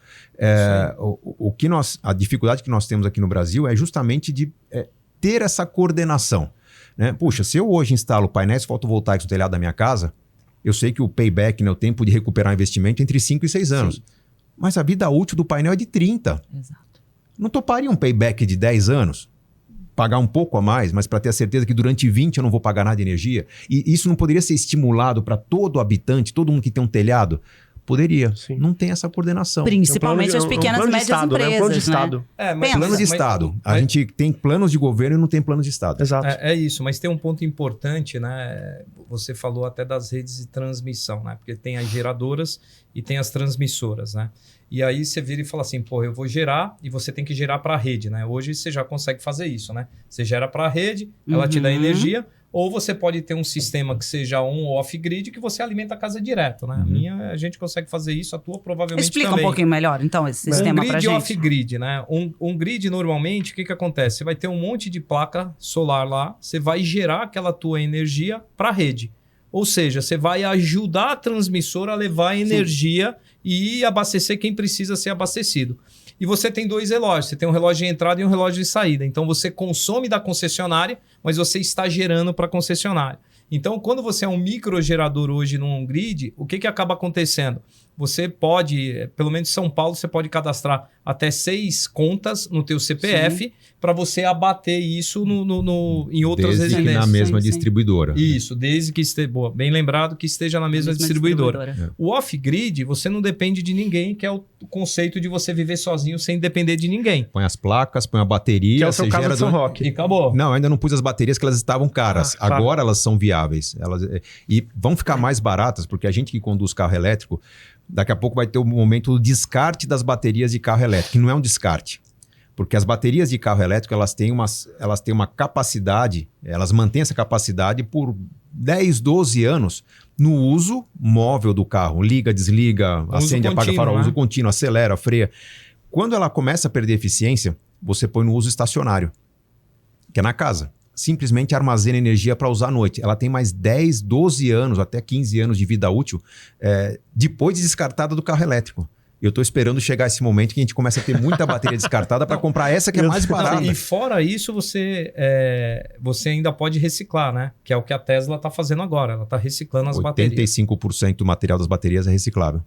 A dificuldade que nós temos aqui no Brasil é justamente de ter essa coordenação. Né? Puxa, se eu hoje instalo painéis fotovoltaicos no telhado da minha casa, eu sei que o payback, né, o tempo de recuperar o investimento é entre 5 e 6 anos. Sim. Mas a vida útil do painel é de 30. Exato. Não toparia um payback de 10 anos? Pagar um pouco a mais, mas para ter a certeza que durante 20 eu não vou pagar nada de energia? E isso não poderia ser estimulado para todo habitante, todo mundo que tem um telhado? Poderia. Sim. Não tem essa coordenação. Principalmente as pequenas e médias empresas. Né? Plano de Estado. Plano de Estado. A gente tem planos de governo e não tem plano de Estado. Exato. É isso, mas tem um ponto importante, né? Você falou até das redes de transmissão, né? Porque tem as geradoras e tem as transmissoras, né? E aí você vira e fala assim, eu vou gerar e você tem que gerar para a rede, né? Hoje você já consegue fazer isso, né? Você gera para a rede, ela te dá energia, ou você pode ter um sistema que seja on ou off-grid que você alimenta a casa direto, né? A gente consegue fazer isso, a tua provavelmente Explica também. Um pouquinho melhor, então, esse sistema pra gente. Um grid e off-grid, né? Um grid, normalmente, o que acontece? Você vai ter um monte de placa solar lá, você vai gerar aquela tua energia para a rede. Ou seja, você vai ajudar a transmissora a levar a energia e abastecer quem precisa ser abastecido. E você tem 2 relógios. Você tem um relógio de entrada e um relógio de saída. Então, você consome da concessionária, mas você está gerando para a concessionária. Então, quando você é um microgerador hoje num grid, o que acaba acontecendo? Você pode, pelo menos em São Paulo, você pode cadastrar até 6 contas no teu CPF para você abater isso em outras residências. Desde que na mesma distribuidora. Isso, desde que esteja, bem lembrado, que esteja na mesma distribuidora. O off-grid, você não depende de ninguém, que é o conceito de você viver sozinho sem depender de ninguém. Põe as placas, põe a bateria. Que é o seu caso de São Roque. E acabou. Não, ainda não pus as baterias que elas estavam caras. Claro. Agora elas são viáveis. E vão ficar mais baratas, porque a gente que conduz carro elétrico, daqui a pouco vai ter o momento do descarte das baterias de carro elétrico, que não é um descarte. Porque as baterias de carro elétrico, elas têm uma capacidade, elas mantêm essa capacidade por 10, 12 anos no uso móvel do carro. Liga, desliga, acende, apaga farol, uso contínuo, acelera, freia. Quando ela começa a perder eficiência, você põe no uso estacionário, que é na casa. Simplesmente armazena energia para usar à noite. Ela tem mais 10, 12 anos, até 15 anos de vida útil, depois de descartada do carro elétrico. Eu estou esperando chegar esse momento que a gente começa a ter muita bateria descartada para comprar essa que é mais barata. E fora isso, você ainda pode reciclar, né? Que é o que a Tesla está fazendo agora. Ela está reciclando as baterias. 85% do material das baterias é reciclável.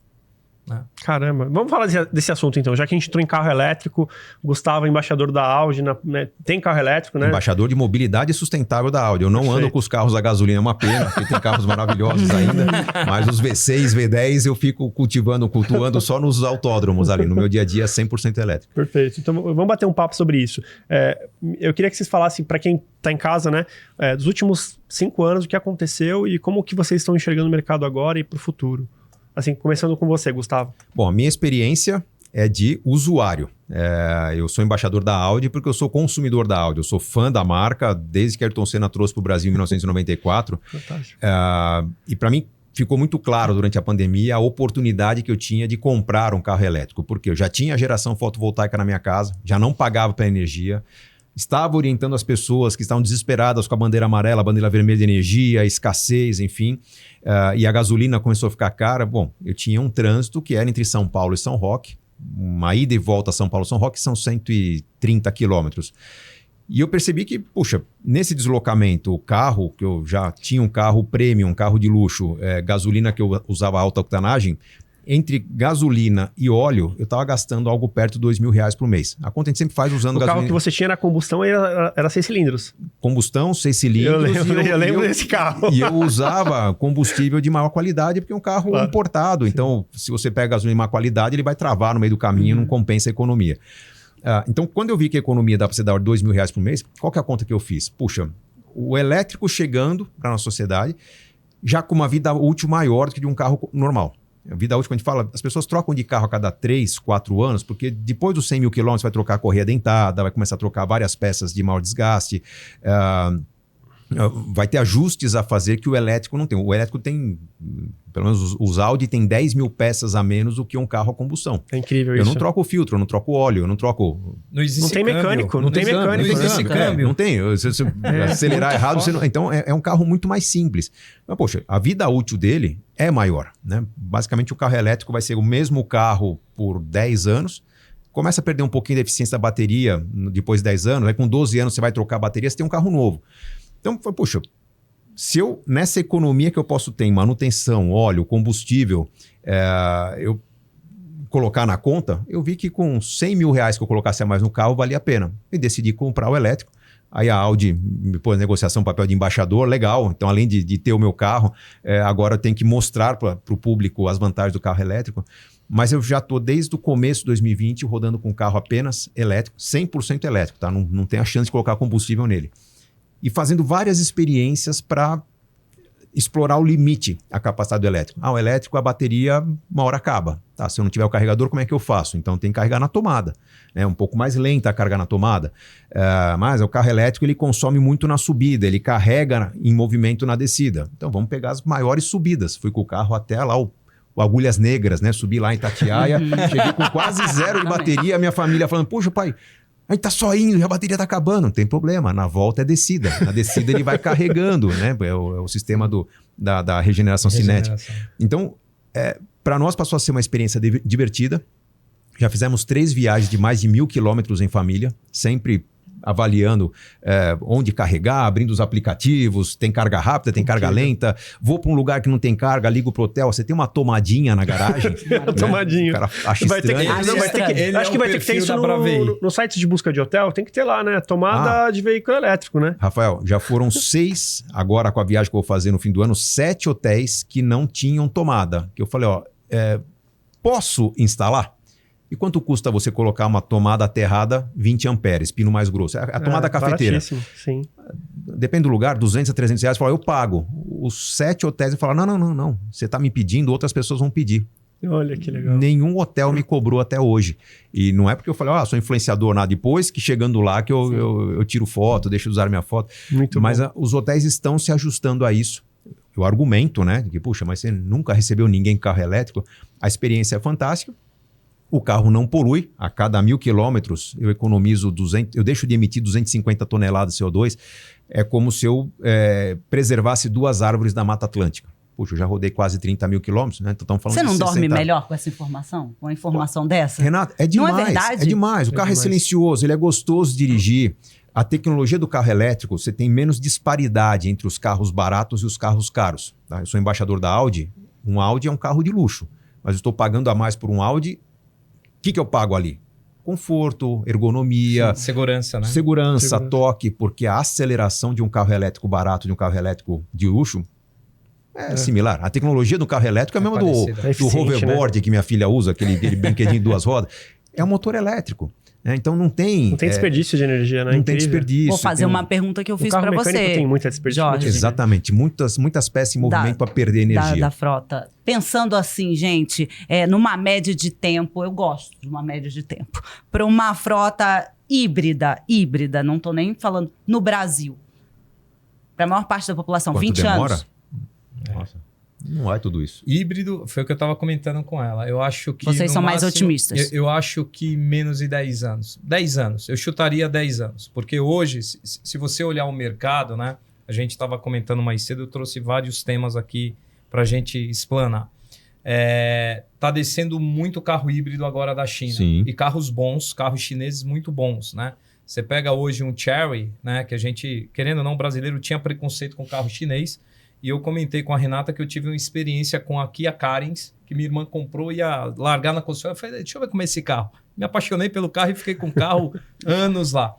Caramba. Vamos falar desse assunto então. Já que a gente entrou em carro elétrico, Gustavo, embaixador da Audi, tem carro elétrico, né? Embaixador de mobilidade sustentável da Audi. Eu não ando com os carros a gasolina, é uma pena, porque tem carros maravilhosos ainda. Mas os V6, V10 eu fico cultuando só nos autódromos ali. No meu dia a dia é 100% elétrico. Perfeito. Então vamos bater um papo sobre isso. Eu queria que vocês falassem, para quem está em casa, né? Dos últimos 5 anos, o que aconteceu e como que vocês estão enxergando o mercado agora e para o futuro. Assim, começando com você, Gustavo. Bom, a minha experiência é de usuário. Eu sou embaixador da Audi porque eu sou consumidor da Audi. Eu sou fã da marca desde que Ayrton Senna trouxe para o Brasil em 1994. Fantástico. E para mim ficou muito claro durante a pandemia a oportunidade que eu tinha de comprar um carro elétrico. Porque eu já tinha geração fotovoltaica na minha casa, já não pagava pela energia, estava orientando as pessoas que estavam desesperadas com a bandeira amarela, a bandeira vermelha de energia, escassez, enfim. E a gasolina começou a ficar cara. Bom, eu tinha um trânsito que era entre São Paulo e São Roque. Uma ida e volta a São Paulo e São Roque são 130 quilômetros. E eu percebi que, puxa, nesse deslocamento, o carro, que eu já tinha um carro premium, um carro de luxo, gasolina que eu usava alta octanagem, entre gasolina e óleo, eu estava gastando algo perto de R$2.000 por mês. A conta a gente sempre faz usando gasolina. O carro que você tinha na combustão era 6 cilindros. Combustão, 6 cilindros. Eu lembro desse carro. E eu usava combustível de maior qualidade, porque é um carro importado. Sim. Então, se você pega gasolina de má qualidade, ele vai travar no meio do caminho, não compensa a economia. Então, quando eu vi que a economia dá para você dar R$2.000 por mês, qual que é a conta que eu fiz? Puxa, o elétrico chegando para a nossa sociedade, já com uma vida útil maior do que de um carro normal. A vida útil, quando a gente fala, as pessoas trocam de carro a cada 3, 4 anos, porque depois dos 100 mil quilômetros vai trocar a correia dentada, vai começar a trocar várias peças de maior desgaste, vai ter ajustes a fazer que o elétrico não tem. O elétrico tem, pelo menos os Audi tem 10 mil peças a menos do que um carro a combustão. É incrível isso. Eu não troco o filtro, eu não troco o óleo, eu não troco... Não existe não tem câmbio. mecânico, não tem mecânico. Não existe câmbio. Não tem. Se você acelerar errado, você não... Então é um carro muito mais simples. Mas, poxa, a vida útil dele é maior, né? Basicamente o carro elétrico vai ser o mesmo carro por 10 anos, começa a perder um pouquinho da eficiência da bateria depois de 10 anos, aí com 12 anos você vai trocar a bateria, você tem um carro novo. Então, poxa, se eu, nessa economia que eu posso ter em manutenção, óleo, combustível, eu colocar na conta, eu vi que com R$100 mil que eu colocasse a mais no carro, valia a pena. E decidi comprar o elétrico. Aí a Audi me pôs negociação, papel de embaixador, legal. Então, além de ter o meu carro, agora eu tenho que mostrar para o público as vantagens do carro elétrico. Mas eu já estou desde o começo de 2020 rodando com carro apenas elétrico, 100% elétrico, tá? Não tem a chance de colocar combustível nele. E fazendo várias experiências para explorar o limite, a capacidade do elétrico. O elétrico, a bateria, uma hora acaba. Tá? Se eu não tiver o carregador, como é que eu faço? Então tem que carregar na tomada. É um pouco mais lenta a carga na tomada. Mas o carro elétrico ele consome muito na subida, ele carrega em movimento na descida. Então vamos pegar as maiores subidas. Fui com o carro até lá o Agulhas Negras, né? Subi lá em Itatiaia, cheguei com quase zero de bateria, a minha família falando, puxa pai, a gente tá só indo, a bateria tá acabando. Não tem problema, na volta é descida. Na descida ele vai carregando, né? É o sistema da regeneração cinética. Então, para nós passou a ser uma experiência divertida. Já fizemos 3 viagens de mais de 1.000 quilômetros em família, sempre avaliando onde carregar, abrindo os aplicativos, tem carga rápida, tem carga lenta, vou para um lugar que não tem carga, ligo pro hotel, você tem uma tomadinha na garagem. Né? Tomadinha. O cara acha estranho. Acho que vai ter que ter isso no site de busca de hotel, tem que ter lá, né? Tomada de veículo elétrico, né? Rafael, já foram 6, agora com a viagem que eu vou fazer no fim do ano, 7 hotéis que não tinham tomada. Que eu falei, posso instalar? E quanto custa você colocar uma tomada aterrada 20 amperes, pino mais grosso? A tomada cafeteira. Sim. Depende do lugar, 200 a 300 reais. Eu falo, eu pago. Os 7 hotéis falam, não. Você está me pedindo, outras pessoas vão pedir. Olha que legal. Nenhum hotel me cobrou até hoje. E não é porque eu falei, sou influenciador, nada. Depois que chegando lá que eu tiro foto, deixo de usar minha foto. Muito Mas bom. Os hotéis estão se ajustando a isso. Eu argumento, né? Que, puxa, mas você nunca recebeu ninguém com carro elétrico. A experiência é fantástica. O carro não polui, a cada 1.000 quilômetros eu economizo 200, eu deixo de emitir 250 toneladas de CO2, é como se eu preservasse 2 árvores da Mata Atlântica. Puxa, eu já rodei quase 30 mil quilômetros, né? Então, falando você não de 60... dorme melhor com essa informação? Com uma informação dessa? Renato, é demais. Não é verdade? É demais. O carro é silencioso, ele é gostoso de dirigir. A tecnologia do carro elétrico, você tem menos disparidade entre os carros baratos e os carros caros. Tá? Eu sou embaixador da Audi. Um Audi é um carro de luxo, mas eu estou pagando a mais por um Audi. O que eu pago ali? Conforto, ergonomia... Segurança, né? Segurança, toque, porque a aceleração de um carro elétrico barato de um carro elétrico de luxo é similar. A tecnologia do carro elétrico é a mesma do hoverboard, né? Que minha filha usa, aquele brinquedinho de 2 rodas. É um motor elétrico. Então não tem... Não tem desperdício de energia, né? Não tem desperdício. Vou fazer uma pergunta que eu fiz para você. Tem muita desperdício. Jorge. Exatamente. Muitas peças em movimento para perder energia. Da frota. Pensando assim, gente, numa média de tempo, eu gosto de uma média de tempo, para uma frota híbrida, não estou nem falando no Brasil, para a maior parte da população, Quanto 20 demora? anos. Nossa, não é tudo isso. Híbrido, foi o que eu estava comentando com ela. Eu acho que... Vocês são mais máximo, otimistas. Eu acho que menos de 10 anos. 10 anos. Eu chutaria 10 anos. Porque hoje, se você olhar o mercado, né? A gente estava comentando mais cedo, eu trouxe vários temas aqui para a gente explanar. Tá descendo muito carro híbrido agora da China. Sim. E carros bons, carros chineses muito bons, né? Você pega hoje um Chery, né? Que a gente, querendo ou não, brasileiro tinha preconceito com carro chinês. E eu comentei com a Renata que eu tive uma experiência com a Kia Carens, que minha irmã comprou e ia largar na concessionária. Eu falei, deixa eu ver como é esse carro. Me apaixonei pelo carro e fiquei com o carro anos lá.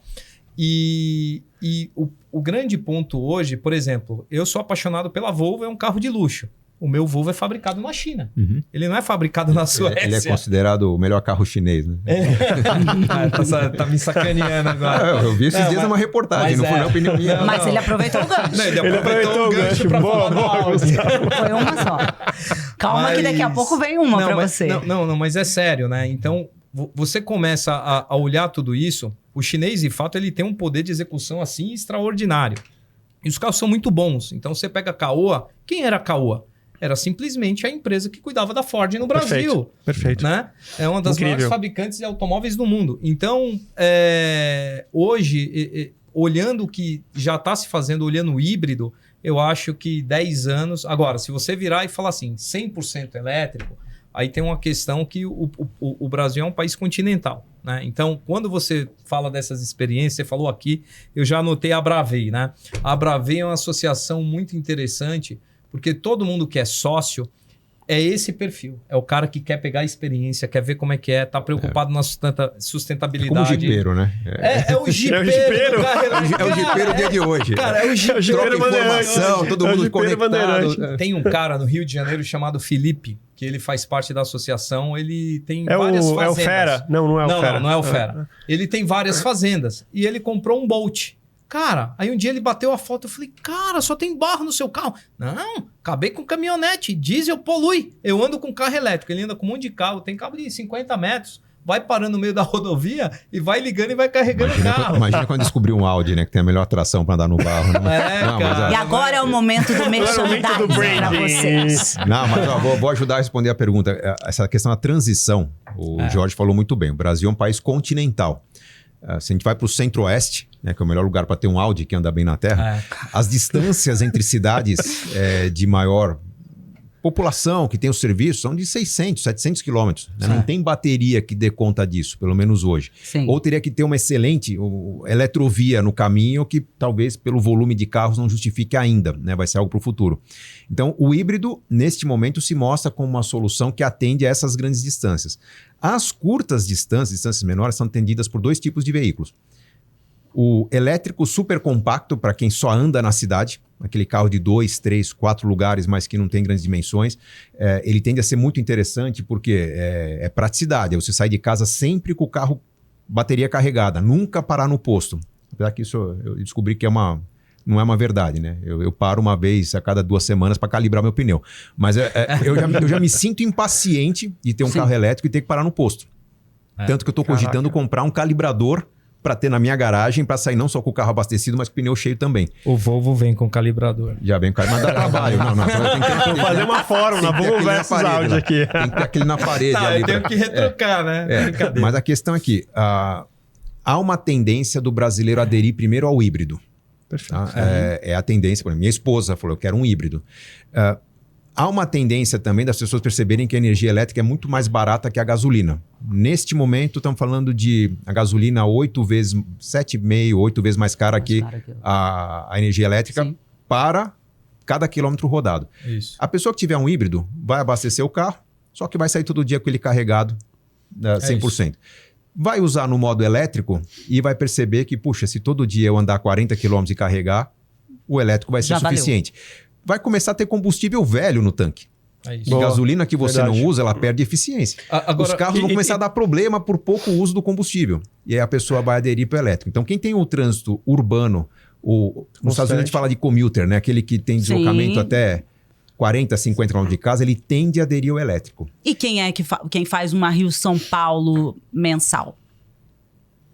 E o grande ponto hoje, por exemplo, eu sou apaixonado pela Volvo, é um carro de luxo. O meu Volvo é fabricado na China. Uhum. Ele não é fabricado na Suécia. Ele é considerado o melhor carro chinês, né? Tá me sacaneando agora. Eu vi esses dias uma reportagem, não foi na opinião minha. Mas ele aproveitou o gancho. Não, ele aproveitou o gancho para falar do Audi. Foi uma só. Calma que daqui a pouco vem uma para você. Não, mas é sério, né? Então, você começa a olhar tudo isso, o chinês, de fato, ele tem um poder de execução assim extraordinário. E os carros são muito bons. Então, você pega a Caoa. Quem era a Caoa? Era simplesmente a empresa que cuidava da Ford no Brasil. Perfeito. Né? É uma das maiores fabricantes de automóveis do mundo. Então, hoje, olhando o que já está se fazendo, olhando o híbrido, eu acho que 10 anos... Agora, se você virar e falar assim, 100% elétrico, aí tem uma questão que o Brasil é um país continental. Né? Então, quando você fala dessas experiências, você falou aqui, eu já anotei a Bravei. Né? A Bravei é uma associação muito interessante, porque todo mundo que é sócio é esse perfil. É o cara que quer pegar a experiência, quer ver como é que é, tá preocupado na sustentabilidade. É como o jipeiro, né? É o jipeiro do carro elétrico. É o jipeiro dia de hoje. Cara, é o jipeiro. Troca informação, todo mundo conectado. Tem um cara no Rio de Janeiro chamado Felipe, que ele faz parte da associação, ele tem várias fazendas. É o Fera? Não é o Fera. Não é o Fera. Ele tem várias fazendas e ele comprou um Bolt. Cara, aí um dia ele bateu a foto, eu falei, cara, só tem barro no seu carro. Não, acabei com caminhonete, diesel polui. Eu ando com carro elétrico, ele anda com um monte de carro, tem cabo de 50 metros, vai parando no meio da rodovia e vai ligando e vai carregando o carro. Imagina quando descobriu um Audi, né, que tem a melhor tração para andar no barro. Né? Cara. E agora é o momento do merchandising para vocês. Não, mas vou ajudar a responder a pergunta. Essa questão da transição, o Jorge falou muito bem, o Brasil é um país continental. Se a gente vai para o centro-oeste, né, que é o melhor lugar para ter um Audi que anda bem na terra, as distâncias entre cidades de maior população que tem o serviço são de 600, 700 quilômetros. Né? Não tem bateria que dê conta disso, pelo menos hoje. Sim. Ou teria que ter uma excelente eletrovia no caminho que talvez pelo volume de carros não justifique ainda. Né? Vai ser algo para o futuro. Então, o híbrido, neste momento, se mostra como uma solução que atende a essas grandes distâncias. As curtas distâncias menores, são atendidas por dois tipos de veículos. O elétrico super compacto, para quem só anda na cidade, aquele carro de 2, 3, 4 lugares, mas que não tem grandes dimensões, ele tende a ser muito interessante porque é praticidade. Você sai de casa sempre com o carro, bateria carregada, nunca parar no posto. Apesar que isso eu descobri que não é uma verdade, né? Eu paro uma vez a cada 2 semanas para calibrar meu pneu. Mas eu já me sinto impaciente de ter um carro elétrico e ter que parar no posto. Tanto que eu estou cogitando comprar um calibrador para ter na minha garagem, para sair não só com o carro abastecido, mas com o pneu cheio também. O Volvo vem com calibrador. Já vem com calibrador, mas dá trabalho. Não. Vou fazer uma fórmula, Volvo versus Audi aqui. Tem que ter aquele na parede ali. Eu tenho que retrucar, né? Mas a questão é que há uma tendência do brasileiro aderir primeiro ao híbrido. Perfeito. Tá? É a tendência. Por exemplo, minha esposa falou, eu quero um híbrido. Há uma tendência também das pessoas perceberem que a energia elétrica é muito mais barata que a gasolina. Neste momento, estamos falando de a gasolina 8 vezes, 7,5, 8 vezes mais cara que a energia elétrica para cada quilômetro rodado. Isso. A pessoa que tiver um híbrido vai abastecer o carro, só que vai sair todo dia com ele carregado 100%. Vai usar no modo elétrico e vai perceber que, puxa, se todo dia eu andar 40 km e carregar, o elétrico vai ser suficiente. Vai começar a ter combustível velho no tanque. É isso. E Boa. gasolina que você Verdade. não usa, ela perde eficiência. Agora, Os carros vão começar a dar problema por pouco uso do combustível. E aí a pessoa vai aderir para o elétrico. Então, quem tem o trânsito urbano, nos Estados Unidos a gente fala de commuter, né? Aquele que tem deslocamento Sim. até 40, 50 km de casa, ele tende a aderir ao elétrico. E quem é que quem faz uma Rio-São Paulo mensal?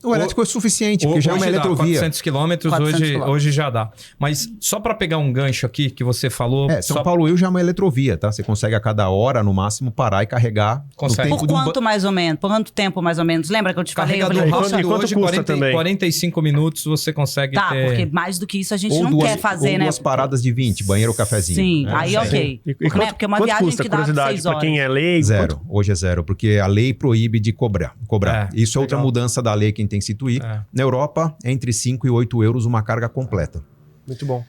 O elétrico é suficiente, porque já é uma hoje dá eletrovia. 400 quilômetros, 400 hoje, quilômetros. hoje já dá. Mas só para pegar um gancho aqui que você falou... São só- Paulo já é uma eletrovia, tá? Você consegue a cada hora, no máximo, parar e carregar. Consegue. No Por tempo de um quanto mais ou menos? Por quanto tempo mais ou menos? Lembra que eu te falei? Eu Carregador falei, quanto- poxa, rápido quanto hoje, custa também? 45 minutos você consegue tá, ter... porque mais do que isso a gente ou não duas, quer fazer, ou né? duas paradas de 20, banheiro ou cafezinho. Sim, né? aí ok. E Porque, né, porque uma quanto viagem custa, que dá curiosidade, 6 pra horas. quem é leigo? Zero. Hoje é zero, porque a lei proíbe de cobrar. É, Isso é outra legal. mudança da lei que a gente tem que instituir. É. Na Europa, entre 5 e 8 euros uma carga completa. Muito bom.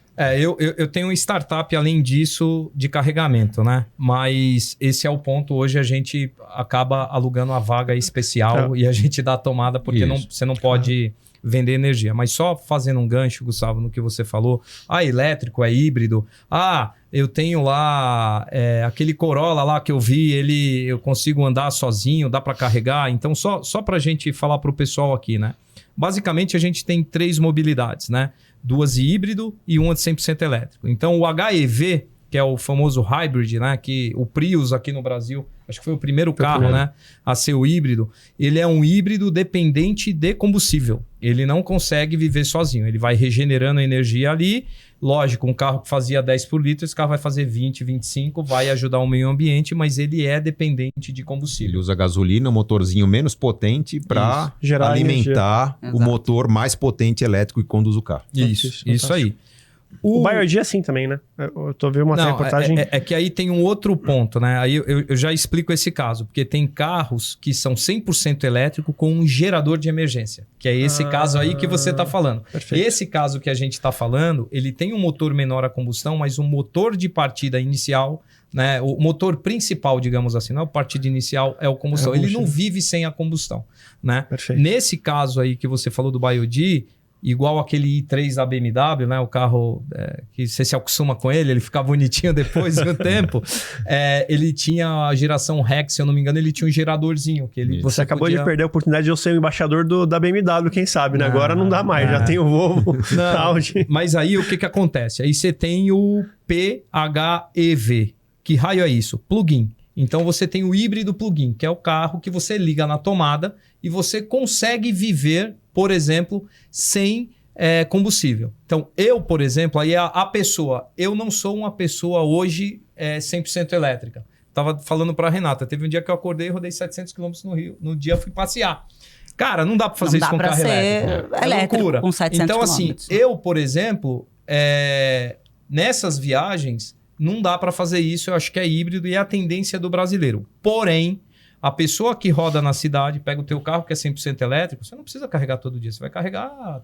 Eu tenho um startup, além disso, de carregamento, né? Mas esse é o ponto. Hoje a gente acaba alugando a vaga especial e a gente dá a tomada porque Isso. você não pode vender energia. Mas só fazendo um gancho, Gustavo, no que você falou. Elétrico, é híbrido. Eu tenho lá aquele Corolla lá que eu vi, eu consigo andar sozinho, dá para carregar. Então, só para a gente falar para o pessoal aqui, né? Basicamente, a gente tem 3 mobilidades, né? 2 de híbrido e uma de 100% elétrico. Então, o HEV, que é o famoso hybrid, né? Que o Prius aqui no Brasil, acho que foi o primeiro carro, né? A ser o híbrido. Ele é um híbrido dependente de combustível. Ele não consegue viver sozinho. Ele vai regenerando a energia ali. Lógico, um carro que fazia 10 por litro, esse carro vai fazer 20, 25, vai ajudar o meio ambiente, mas ele é dependente de Ele combustível. usa gasolina, um motorzinho menos potente para Gerar alimentar o Exato. motor mais potente elétrico que conduz o carro. Isso aí. O BioD é assim também, né? Eu tô vendo uma Não, reportagem. é que aí tem um outro ponto, né? Aí eu já explico esse caso, porque tem carros que são 100% elétrico com um gerador de emergência, que é esse caso aí que você está falando. Perfeito. Esse caso que a gente está falando, ele tem um motor menor a combustão, mas o motor de partida inicial, né? O motor principal, digamos assim, não é o partida inicial, é o combustão. É o Ele não combustível. vive sem a combustão, né? Perfeito. Nesse caso aí que você falou do BioD, igual aquele i3 da BMW, né? O carro que você se acostuma com ele fica bonitinho depois de um tempo. Ele tinha a geração Rex, se eu não me engano, ele tinha um geradorzinho. Que ele, Você acabou de perder a oportunidade de eu ser o embaixador da BMW, quem sabe, né? Agora não dá mais, já tem o Volvo, Audi. Mas aí o que acontece? Aí você tem o PHEV. Que raio é isso? Plug-in. Então você tem o híbrido plug-in, que é o carro que você liga na tomada e você consegue viver, por exemplo, sem combustível. Então eu, por exemplo, aí a pessoa, eu não sou uma pessoa hoje 100% elétrica. Tava falando para a Renata, teve um dia que eu acordei e rodei 700 km no Rio. No dia eu fui passear. Cara, não dá para fazer Não isso dá com pra carro ser elétrico. elétrico loucura. com 700 Então, assim, quilômetros. eu, por exemplo, nessas viagens, não dá para fazer isso. Eu acho que é híbrido e é a tendência do brasileiro. Porém, a pessoa que roda na cidade, pega o teu carro que é 100% elétrico, você não precisa carregar todo dia. Você vai carregar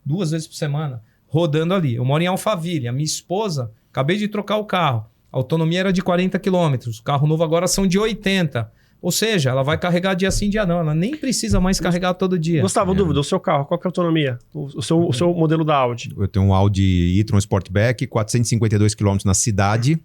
2 vezes por semana, rodando ali. Eu moro em Alphaville. A minha esposa, acabei de trocar o carro. A autonomia era de 40 km. O carro novo agora são de 80. Ou seja, ela vai carregar dia sim, dia não. Ela nem precisa mais carregar todo dia. Gustavo, dúvida, o seu carro, qual que é a autonomia? O seu modelo da Audi? Eu tenho um Audi e-tron Sportback, 452 km na cidade,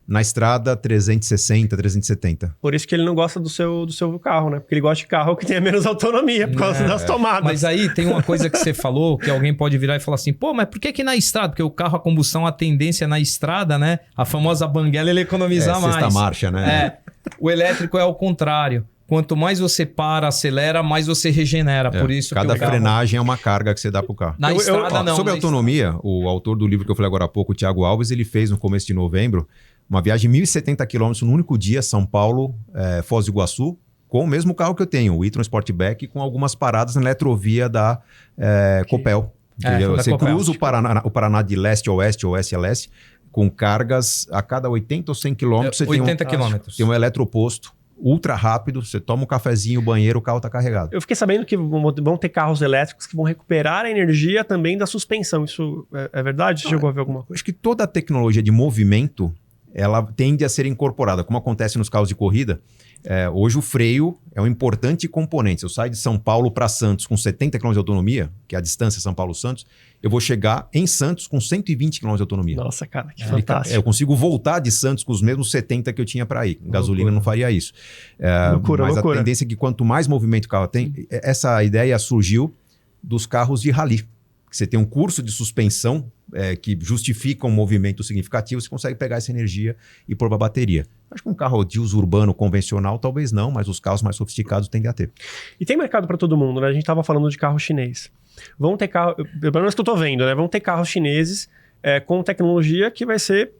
na estrada 360, 370. Por isso que ele não gosta do seu carro, né? Porque ele gosta de carro que tenha menos autonomia, por causa das tomadas. Mas aí tem uma coisa que você falou, que alguém pode virar e falar assim, pô, mas por que na estrada? Porque o carro a combustão, a tendência na estrada, né? A famosa banguela, ele economizar mais. Sexta marcha, né? O elétrico é ao contrário. Quanto mais você para, acelera, mais você regenera. Por isso Cada que o carro... frenagem é uma carga que você dá pro carro. Na estrada não. Sobre na autonomia, o autor do livro que eu falei agora há pouco, o Thiago Alves, ele fez no começo de novembro uma viagem de 1.070 km no único dia, São Paulo, Foz do Iguaçu, com o mesmo carro que eu tenho, o e-tron Sportback, com algumas paradas na eletrovia da Copel. Você da Copel. cruza o Paraná de leste a oeste, oeste a leste, com cargas a cada 80 ou 100 km. Você 80 quilômetros. tem um eletroposto ultra rápido, você toma um cafezinho, banheiro, o carro tá carregado. Eu fiquei sabendo que vão ter carros elétricos que vão recuperar a energia também da suspensão. Isso é verdade? Você chegou a ver alguma coisa? Acho que toda a tecnologia de movimento, ela tende a ser incorporada, como acontece nos carros de corrida. Hoje o freio é um importante componente. Se eu saio de São Paulo para Santos com 70 km de autonomia, que é a distância São Paulo-Santos, eu vou chegar em Santos com 120 km de autonomia. Nossa, cara, que fantástico. Eu consigo voltar de Santos com os mesmos 70 que eu tinha para ir. Gasolina não faria isso. Mas loucura. A tendência é que quanto mais movimento o carro tem, essa ideia surgiu dos carros de rally. Você tem um curso de suspensão que justifica um movimento significativo, você consegue pegar essa energia e pôr para a bateria. Acho que um carro de uso urbano convencional talvez não, mas os carros mais sofisticados tendem a ter. E tem mercado para todo mundo, né? A gente estava falando de carro chinês. Vão ter carro, pelo menos que eu tô vendo, né? Vão ter carros chineses com tecnologia que vai ser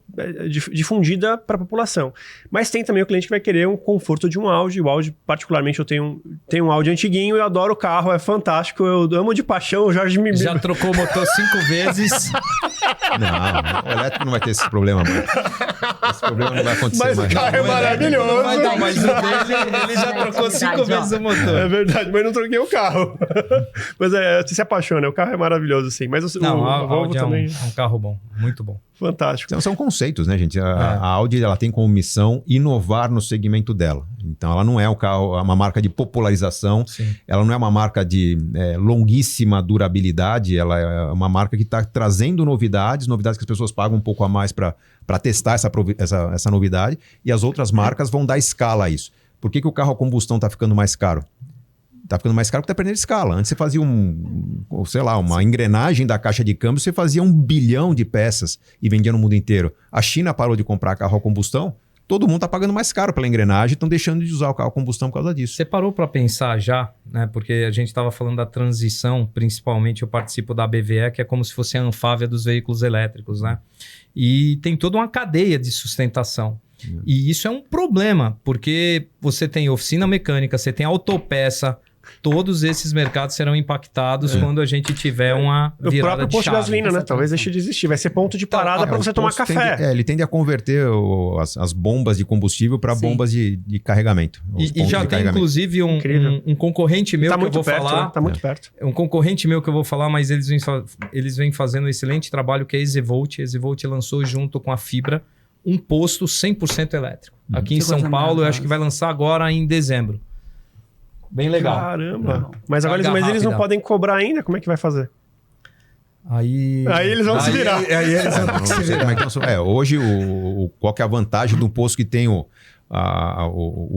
difundida para a população. Mas tem também o cliente que vai querer um conforto de um Audi. O Audi, particularmente, eu tenho um Audi antiguinho, eu adoro o carro, é fantástico, eu amo de paixão, o Jorge me... Já trocou o motor 5 vezes. Não, o elétrico não vai ter esse problema, mano. Esse problema não vai acontecer mas mais. O carro é maravilhoso. Mas o dele, ele já trocou 5 vezes o motor. É verdade, mas não troquei o carro. Mas você se apaixona, o carro é maravilhoso, sim. Mas o Volvo também... É um carro bom, muito bom. Fantástico. Então, são conceitos, né, gente? A Audi ela tem como missão inovar no segmento dela. Então, ela não é um carro, uma marca de popularização, ela não é uma marca de longuíssima durabilidade, ela é uma marca que está trazendo novidades que as pessoas pagam um pouco a mais para testar essa novidade, e as outras marcas vão dar escala a isso. Por que o carro a combustão está ficando mais caro? Está ficando mais caro porque está perdendo escala. Antes você fazia uma engrenagem da caixa de câmbio, você fazia 1 bilhão de peças e vendia no mundo inteiro. A China parou de comprar carro a combustão, todo mundo está pagando mais caro pela engrenagem e estão deixando de usar o carro a combustão por causa disso. Você parou para pensar já, né? Porque a gente estava falando da transição, principalmente eu participo da BVE, que é como se fosse a Anfávia dos veículos elétricos, né? E tem toda uma cadeia de sustentação. E isso é um problema, porque você tem oficina mecânica, você tem autopeça. Todos esses mercados serão impactados quando a gente tiver uma virada de chave. O próprio posto de gasolina, né? Talvez deixe de existir. Vai ser ponto de parada para você tomar café. Ele tende a converter as bombas de combustível para bombas de carregamento. E já tem, inclusive, um concorrente meu que eu vou falar. Tá muito perto. Um concorrente meu que eu vou falar, mas eles vêm fazendo um excelente trabalho, que é a EasyVolt. A EasyVolt lançou junto com a Fibra um posto 100% elétrico. Aqui em São Paulo, eu acho que vai lançar agora em dezembro. Bem legal. Caramba. Mas agora eles não podem cobrar ainda? Como é que vai fazer? Aí eles vão se virar. Aí eles vão se virar. Hoje, qual que é a vantagem de um posto que tem o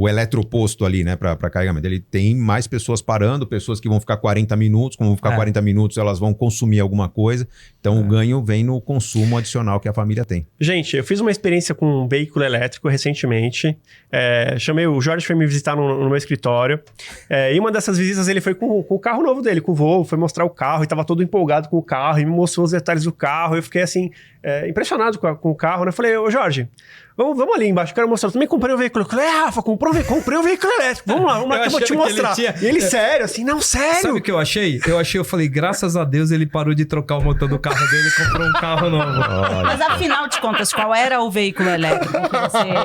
eletroposto ali, né, para carregamento? Ele tem mais pessoas parando, pessoas que vão ficar 40 minutos. Como vão ficar 40 minutos, elas vão consumir alguma coisa. Então, o ganho vem no consumo adicional que a família tem. Gente, eu fiz uma experiência com um veículo elétrico recentemente. Chamei o Jorge, foi me visitar no meu escritório. E uma dessas visitas, ele foi com o carro novo dele, com o Volvo, foi mostrar o carro e estava todo empolgado com o carro e me mostrou os detalhes do carro. Eu fiquei assim, impressionado com o carro, né? Eu falei, ô Jorge, vamos ali embaixo, quero mostrar. Eu também comprei um veículo. Eu falei, Rafa, comprei um veículo elétrico. Vamos lá que eu vou te mostrar. E ele, sério, assim, não, sério. Sabe o que eu achei? Eu falei, graças a Deus ele parou de trocar o motor do carro dele e comprou um carro novo. Mas afinal de contas, qual era o veículo elétrico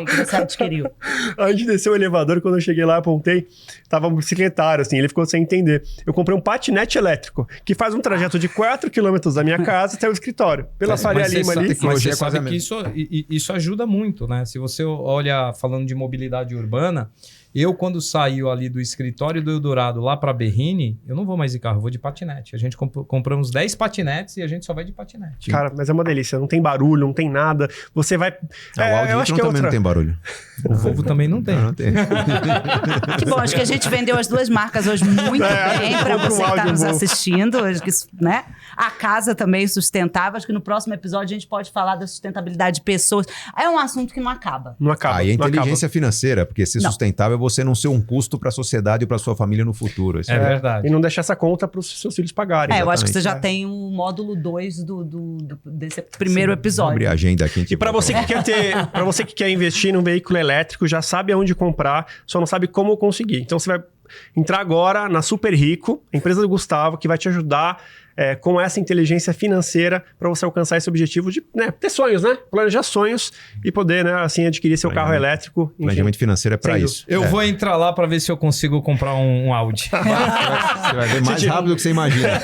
que você adquiriu? A gente desceu o elevador, quando eu cheguei lá, apontei, tava um bicicletário, assim, ele ficou sem entender. Eu comprei um patinete elétrico, que faz um trajeto de 4 km da minha casa até o escritório, pela Faria Lima ali. Mas você sabe que isso ajuda muito, né? Se você olha, falando de mobilidade urbana, eu quando saio ali do escritório do Eldorado lá para Berrini, eu não vou mais de carro, eu vou de patinete. A gente compramos 10 patinetes e a a gente vai de patinete. Cara, mas é uma delícia, não tem barulho, não tem nada. Você vai... O Audi também não tem barulho. O Volvo também não tem. Não tem. Que bom, acho que a gente vendeu as duas marcas hoje muito bem para você que está nos assistindo. Acho que, né? A casa também sustentável. Acho que no próximo episódio a gente pode falar da sustentabilidade de pessoas. É um assunto que não acaba. Não acaba. E a inteligência financeira, porque ser sustentável é você não ser um custo para a sociedade e para sua família no futuro. É verdade. E não deixar essa conta para os seus filhos pagarem. Eu acho que você já tem o módulo 2 desse primeiro episódio. Vamos abrir a agenda aqui. E para você que quer investir num veículo elétrico, já sabe aonde comprar, só não sabe como conseguir. Então você vai entrar agora na Super Rico, a empresa do Gustavo, que vai te ajudar com essa inteligência financeira para você alcançar esse objetivo de ter sonhos, né? Planejar sonhos e poder, né, assim, adquirir seu carro elétrico. Enfim. Planejamento financeiro é para isso. Eu vou entrar lá para ver se eu consigo comprar um Audi. Você vai ver mais rápido do que você imagina.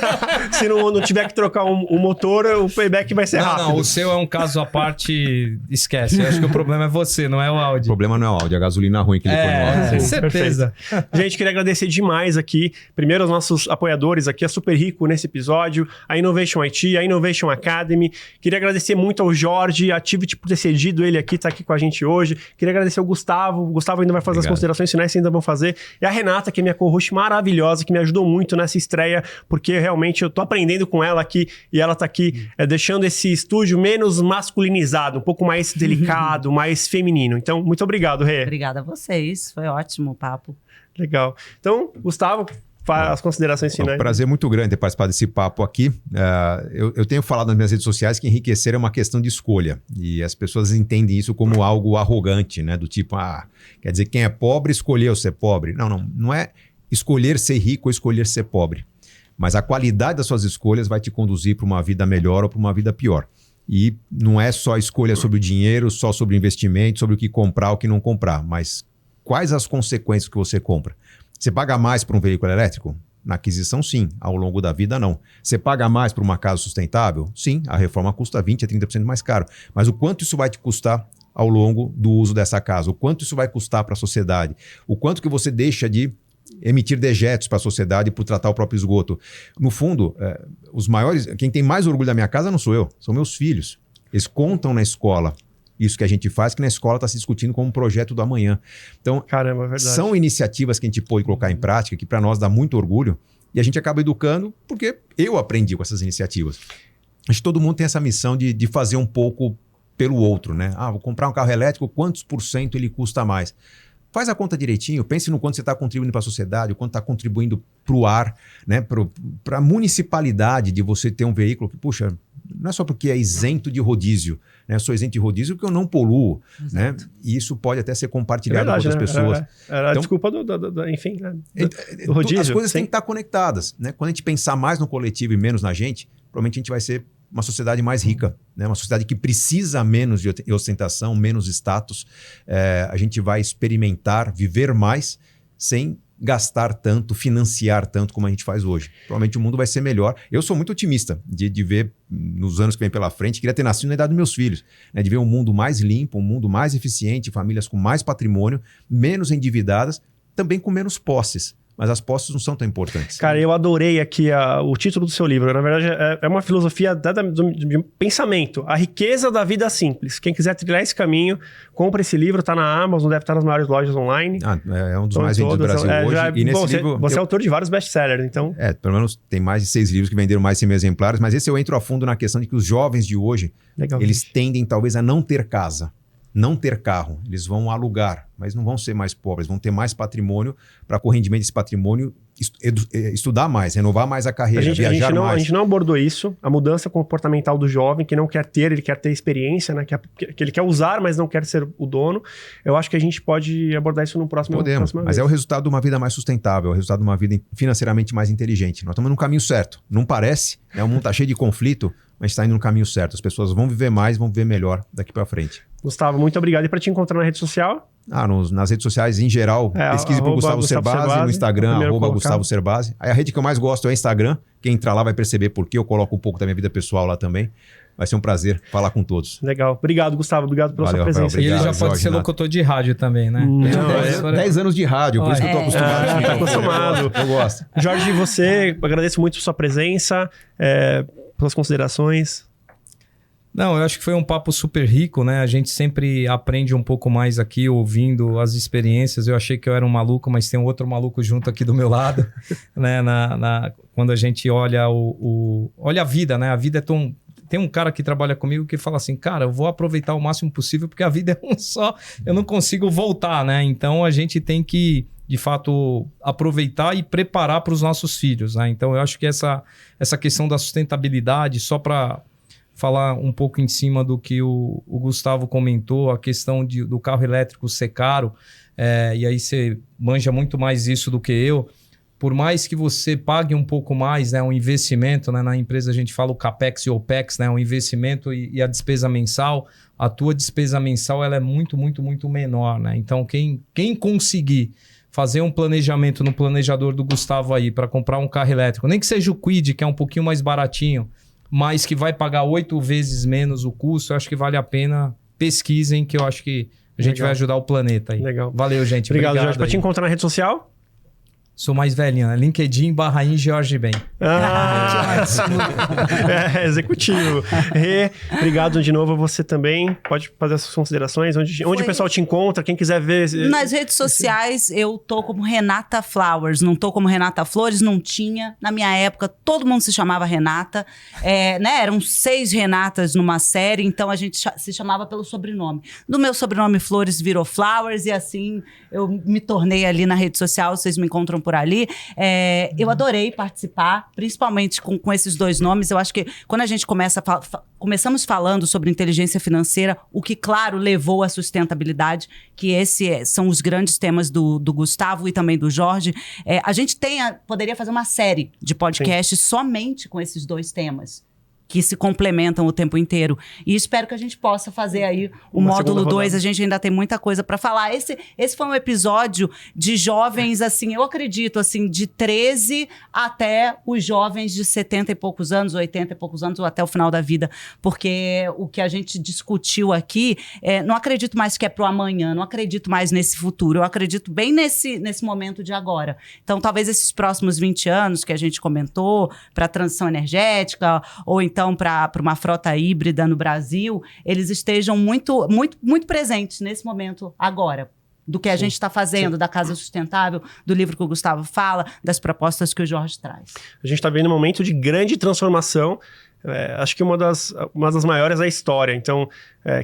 Se não tiver que trocar o motor, o payback vai ser rápido. Não, o seu é um caso à parte, esquece. Eu acho que o problema é você, não é o Audi. O problema não é o Audi, é a gasolina ruim que ele põe no Audi. Certeza. Gente, queria agradecer demais aqui, primeiro aos nossos apoiadores aqui, a Super Rico nesse episódio, a Innovation IT, a Innovation Academy. Queria agradecer muito ao Jorge, a Activity por ter cedido ele aqui, tá aqui com a gente hoje. Queria agradecer ao Gustavo. O Gustavo ainda vai fazer as considerações finais, vocês ainda vão fazer. E a Renata, que é minha co-host maravilhosa, que me ajudou muito nessa estreia, porque realmente eu tô aprendendo com ela aqui e ela tá aqui deixando esse estúdio menos masculinizado, um pouco mais delicado, mais feminino. Então, muito obrigado, Rê. Obrigada a vocês, foi ótimo o papo. Legal. Então, Gustavo, faz as considerações finais. É um prazer muito grande ter participado desse papo aqui. Eu tenho falado nas minhas redes sociais que enriquecer é uma questão de escolha. E as pessoas entendem isso como algo arrogante, né? Do tipo, quer dizer, quem é pobre escolheu ser pobre. Não é escolher ser rico ou escolher ser pobre. Mas a qualidade das suas escolhas vai te conduzir para uma vida melhor ou para uma vida pior. E não é só escolha sobre o dinheiro, só sobre investimento, sobre o que comprar ou o que não comprar, mas quais as consequências que você compra. Você paga mais por um veículo elétrico? Na aquisição, sim. Ao longo da vida, não. Você paga mais por uma casa sustentável? Sim. A reforma custa 20% a 30% mais caro. Mas o quanto isso vai te custar ao longo do uso dessa casa? O quanto isso vai custar para a sociedade? O quanto que você deixa de emitir dejetos para a sociedade por tratar o próprio esgoto? No fundo, quem tem mais orgulho da minha casa não sou eu, são meus filhos. Eles contam na escola isso que a gente faz, que na escola está se discutindo como um projeto do amanhã. Então, caramba, é verdade. São iniciativas que a gente pode colocar em prática, que para nós dá muito orgulho, e a gente acaba educando porque eu aprendi com essas iniciativas. Acho que todo mundo tem essa missão de fazer um pouco pelo outro, né? Vou comprar um carro elétrico, quantos % ele custa mais? Faz a conta direitinho, pense no quanto você está contribuindo para a sociedade, o quanto está contribuindo para o ar, né? Para a municipalidade de você ter um veículo que, puxa, não é só porque é isento de rodízio, né? Eu sou isento de rodízio porque eu não poluo, né? E isso pode até ser compartilhado com outras pessoas. Era a desculpa enfim, né? Do rodízio. As coisas têm que estar conectadas, né? Quando a gente pensar mais no coletivo e menos na gente, provavelmente a gente vai ser uma sociedade mais rica, né? Uma sociedade que precisa menos de ostentação, menos status. A gente vai experimentar, viver mais sem gastar tanto, financiar tanto como a gente faz hoje. Provavelmente o mundo vai ser melhor. Eu sou muito otimista de ver nos anos que vem pela frente, queria ter nascido na idade dos meus filhos, né? De ver um mundo mais limpo, um mundo mais eficiente, famílias com mais patrimônio, menos endividadas, também com menos posses. Mas as posses não são tão importantes. Cara, eu adorei aqui o título do seu livro. Na verdade, é uma filosofia de pensamento. A riqueza da vida simples. Quem quiser trilhar esse caminho, compra esse livro. Tá na Amazon, deve estar nas maiores lojas online. É um dos mais vendidos do Brasil hoje. E nesse livro, você é autor de vários best-sellers, então... Pelo menos tem mais de 6 livros que venderam mais de 100 mil exemplares. Mas esse eu entro a fundo na questão de que os jovens de hoje, eles tendem talvez a não ter casa, não ter carro. Eles vão alugar, mas não vão ser mais pobres, vão ter mais patrimônio para com o rendimento desse patrimônio estudar mais, renovar mais a carreira, viajar mais. A gente não abordou isso, a mudança comportamental do jovem, que não quer ter, ele quer ter experiência, né? Que ele quer usar, mas não quer ser o dono. Eu acho que a gente pode abordar isso no próximo Podemos, mas vez. É o resultado de uma vida mais sustentável, é o resultado de uma vida financeiramente mais inteligente. Nós estamos no caminho certo. Não parece, né? O mundo está cheio de conflito, mas está indo no caminho certo. As pessoas vão viver mais, vão viver melhor daqui para frente. Gustavo, muito obrigado. E para te encontrar na rede social? Nas redes sociais, em geral, pesquise por Gustavo Cerbasi, no Instagram, @Gustavo Cerbasi. Aí a rede que eu mais gosto é o Instagram. Quem entrar lá vai perceber por que eu coloco um pouco da minha vida pessoal lá também. Vai ser um prazer falar com todos. Legal. Obrigado, Gustavo. Obrigado pela sua presença. Rafael, obrigado, e ele já pode ser locutor de rádio também, né? 10 anos de rádio, por isso que eu tô acostumado. Tá acostumado. Eu gosto. Jorge, você, agradeço muito por sua presença, pelas considerações. Não, eu acho que foi um papo super rico, né? A gente sempre aprende um pouco mais aqui, ouvindo as experiências. Eu achei que eu era um maluco, mas tem um outro maluco junto aqui do meu lado, né? Quando a gente olha olha a vida, né? A vida é tão... Tem um cara que trabalha comigo que fala assim, cara, eu vou aproveitar o máximo possível porque a vida é um só, eu não consigo voltar, né? Então a gente tem que, de fato, aproveitar e preparar para os nossos filhos, né? Então eu acho que essa questão da sustentabilidade, só para falar um pouco em cima do que o Gustavo comentou, a questão do carro elétrico ser caro, e aí você manja muito mais isso do que eu. por mais que você pague um pouco mais, né, um investimento, né, na empresa a gente fala o CAPEX e OPEX, né, um investimento e a despesa mensal, a tua despesa mensal ela é muito, muito, muito menor. Né? Então, quem conseguir fazer um planejamento no planejador do Gustavo aí para comprar um carro elétrico, nem que seja o Kwid, que é um pouquinho mais baratinho, mas que vai pagar 8 vezes menos o custo, eu acho que vale a pena. Pesquisem, que eu acho que a gente vai ajudar o planeta aí. Legal. Valeu, gente. Obrigado Jorge. Para te encontrar na rede social? Sou mais velhinho, né? LinkedIn / Jorge Ben. Executivo. Obrigado de novo a você também. Pode fazer as suas considerações. Onde o pessoal te encontra? Quem quiser ver. Nas redes sociais, eu tô como Renata Flowers. Não tô como Renata Flores, não tinha. Na minha época, todo mundo se chamava Renata. Né? Eram 6 Renatas numa série, então a gente se chamava pelo sobrenome. Do meu sobrenome Flores virou Flowers, e assim eu me tornei ali na rede social. Vocês me encontram por ali. Eu adorei participar, principalmente com esses 2 nomes. Eu acho que quando a gente começamos falando sobre inteligência financeira, o que, claro, levou à sustentabilidade, que são os grandes temas do Gustavo e também do Jorge. A gente poderia fazer uma série de podcasts somente com esses 2 temas, que se complementam o tempo inteiro. E espero que a gente possa fazer aí o módulo 2. A gente ainda tem muita coisa para falar. Esse foi um episódio de jovens, assim, eu acredito, assim, de 13 até os jovens de 70 e poucos anos, 80 e poucos anos, ou até o final da vida. Porque o que a gente discutiu aqui, não acredito mais que é pro amanhã, não acredito mais nesse futuro. Eu acredito bem nesse momento de agora. Então, talvez esses próximos 20 anos que a gente comentou, para a transição energética, ou então para uma frota híbrida no Brasil, eles estejam muito, muito, muito presentes nesse momento agora, do que a gente está fazendo, da Casa Sustentável, do livro que o Gustavo fala, das propostas que o Jorge traz. A gente está vendo um momento de grande transformação, acho que uma das maiores da história. Então,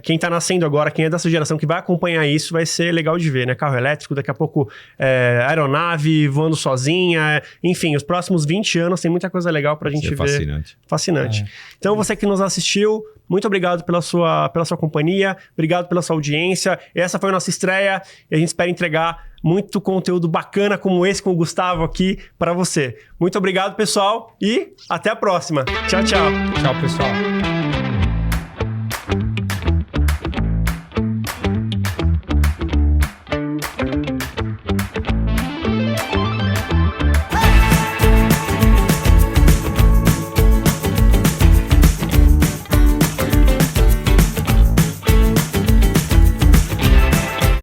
quem está nascendo agora, quem é dessa geração que vai acompanhar isso, vai ser legal de ver, né? Carro elétrico, daqui a pouco aeronave voando sozinha, enfim, os próximos 20 anos tem muita coisa legal para a gente ver. Fascinante. Então, você que nos assistiu, muito obrigado pela sua companhia, obrigado pela sua audiência. Essa foi a nossa estreia e a gente espera entregar muito conteúdo bacana como esse com o Gustavo aqui para você. Muito obrigado, pessoal, e até a próxima. Tchau, tchau. Tchau, pessoal.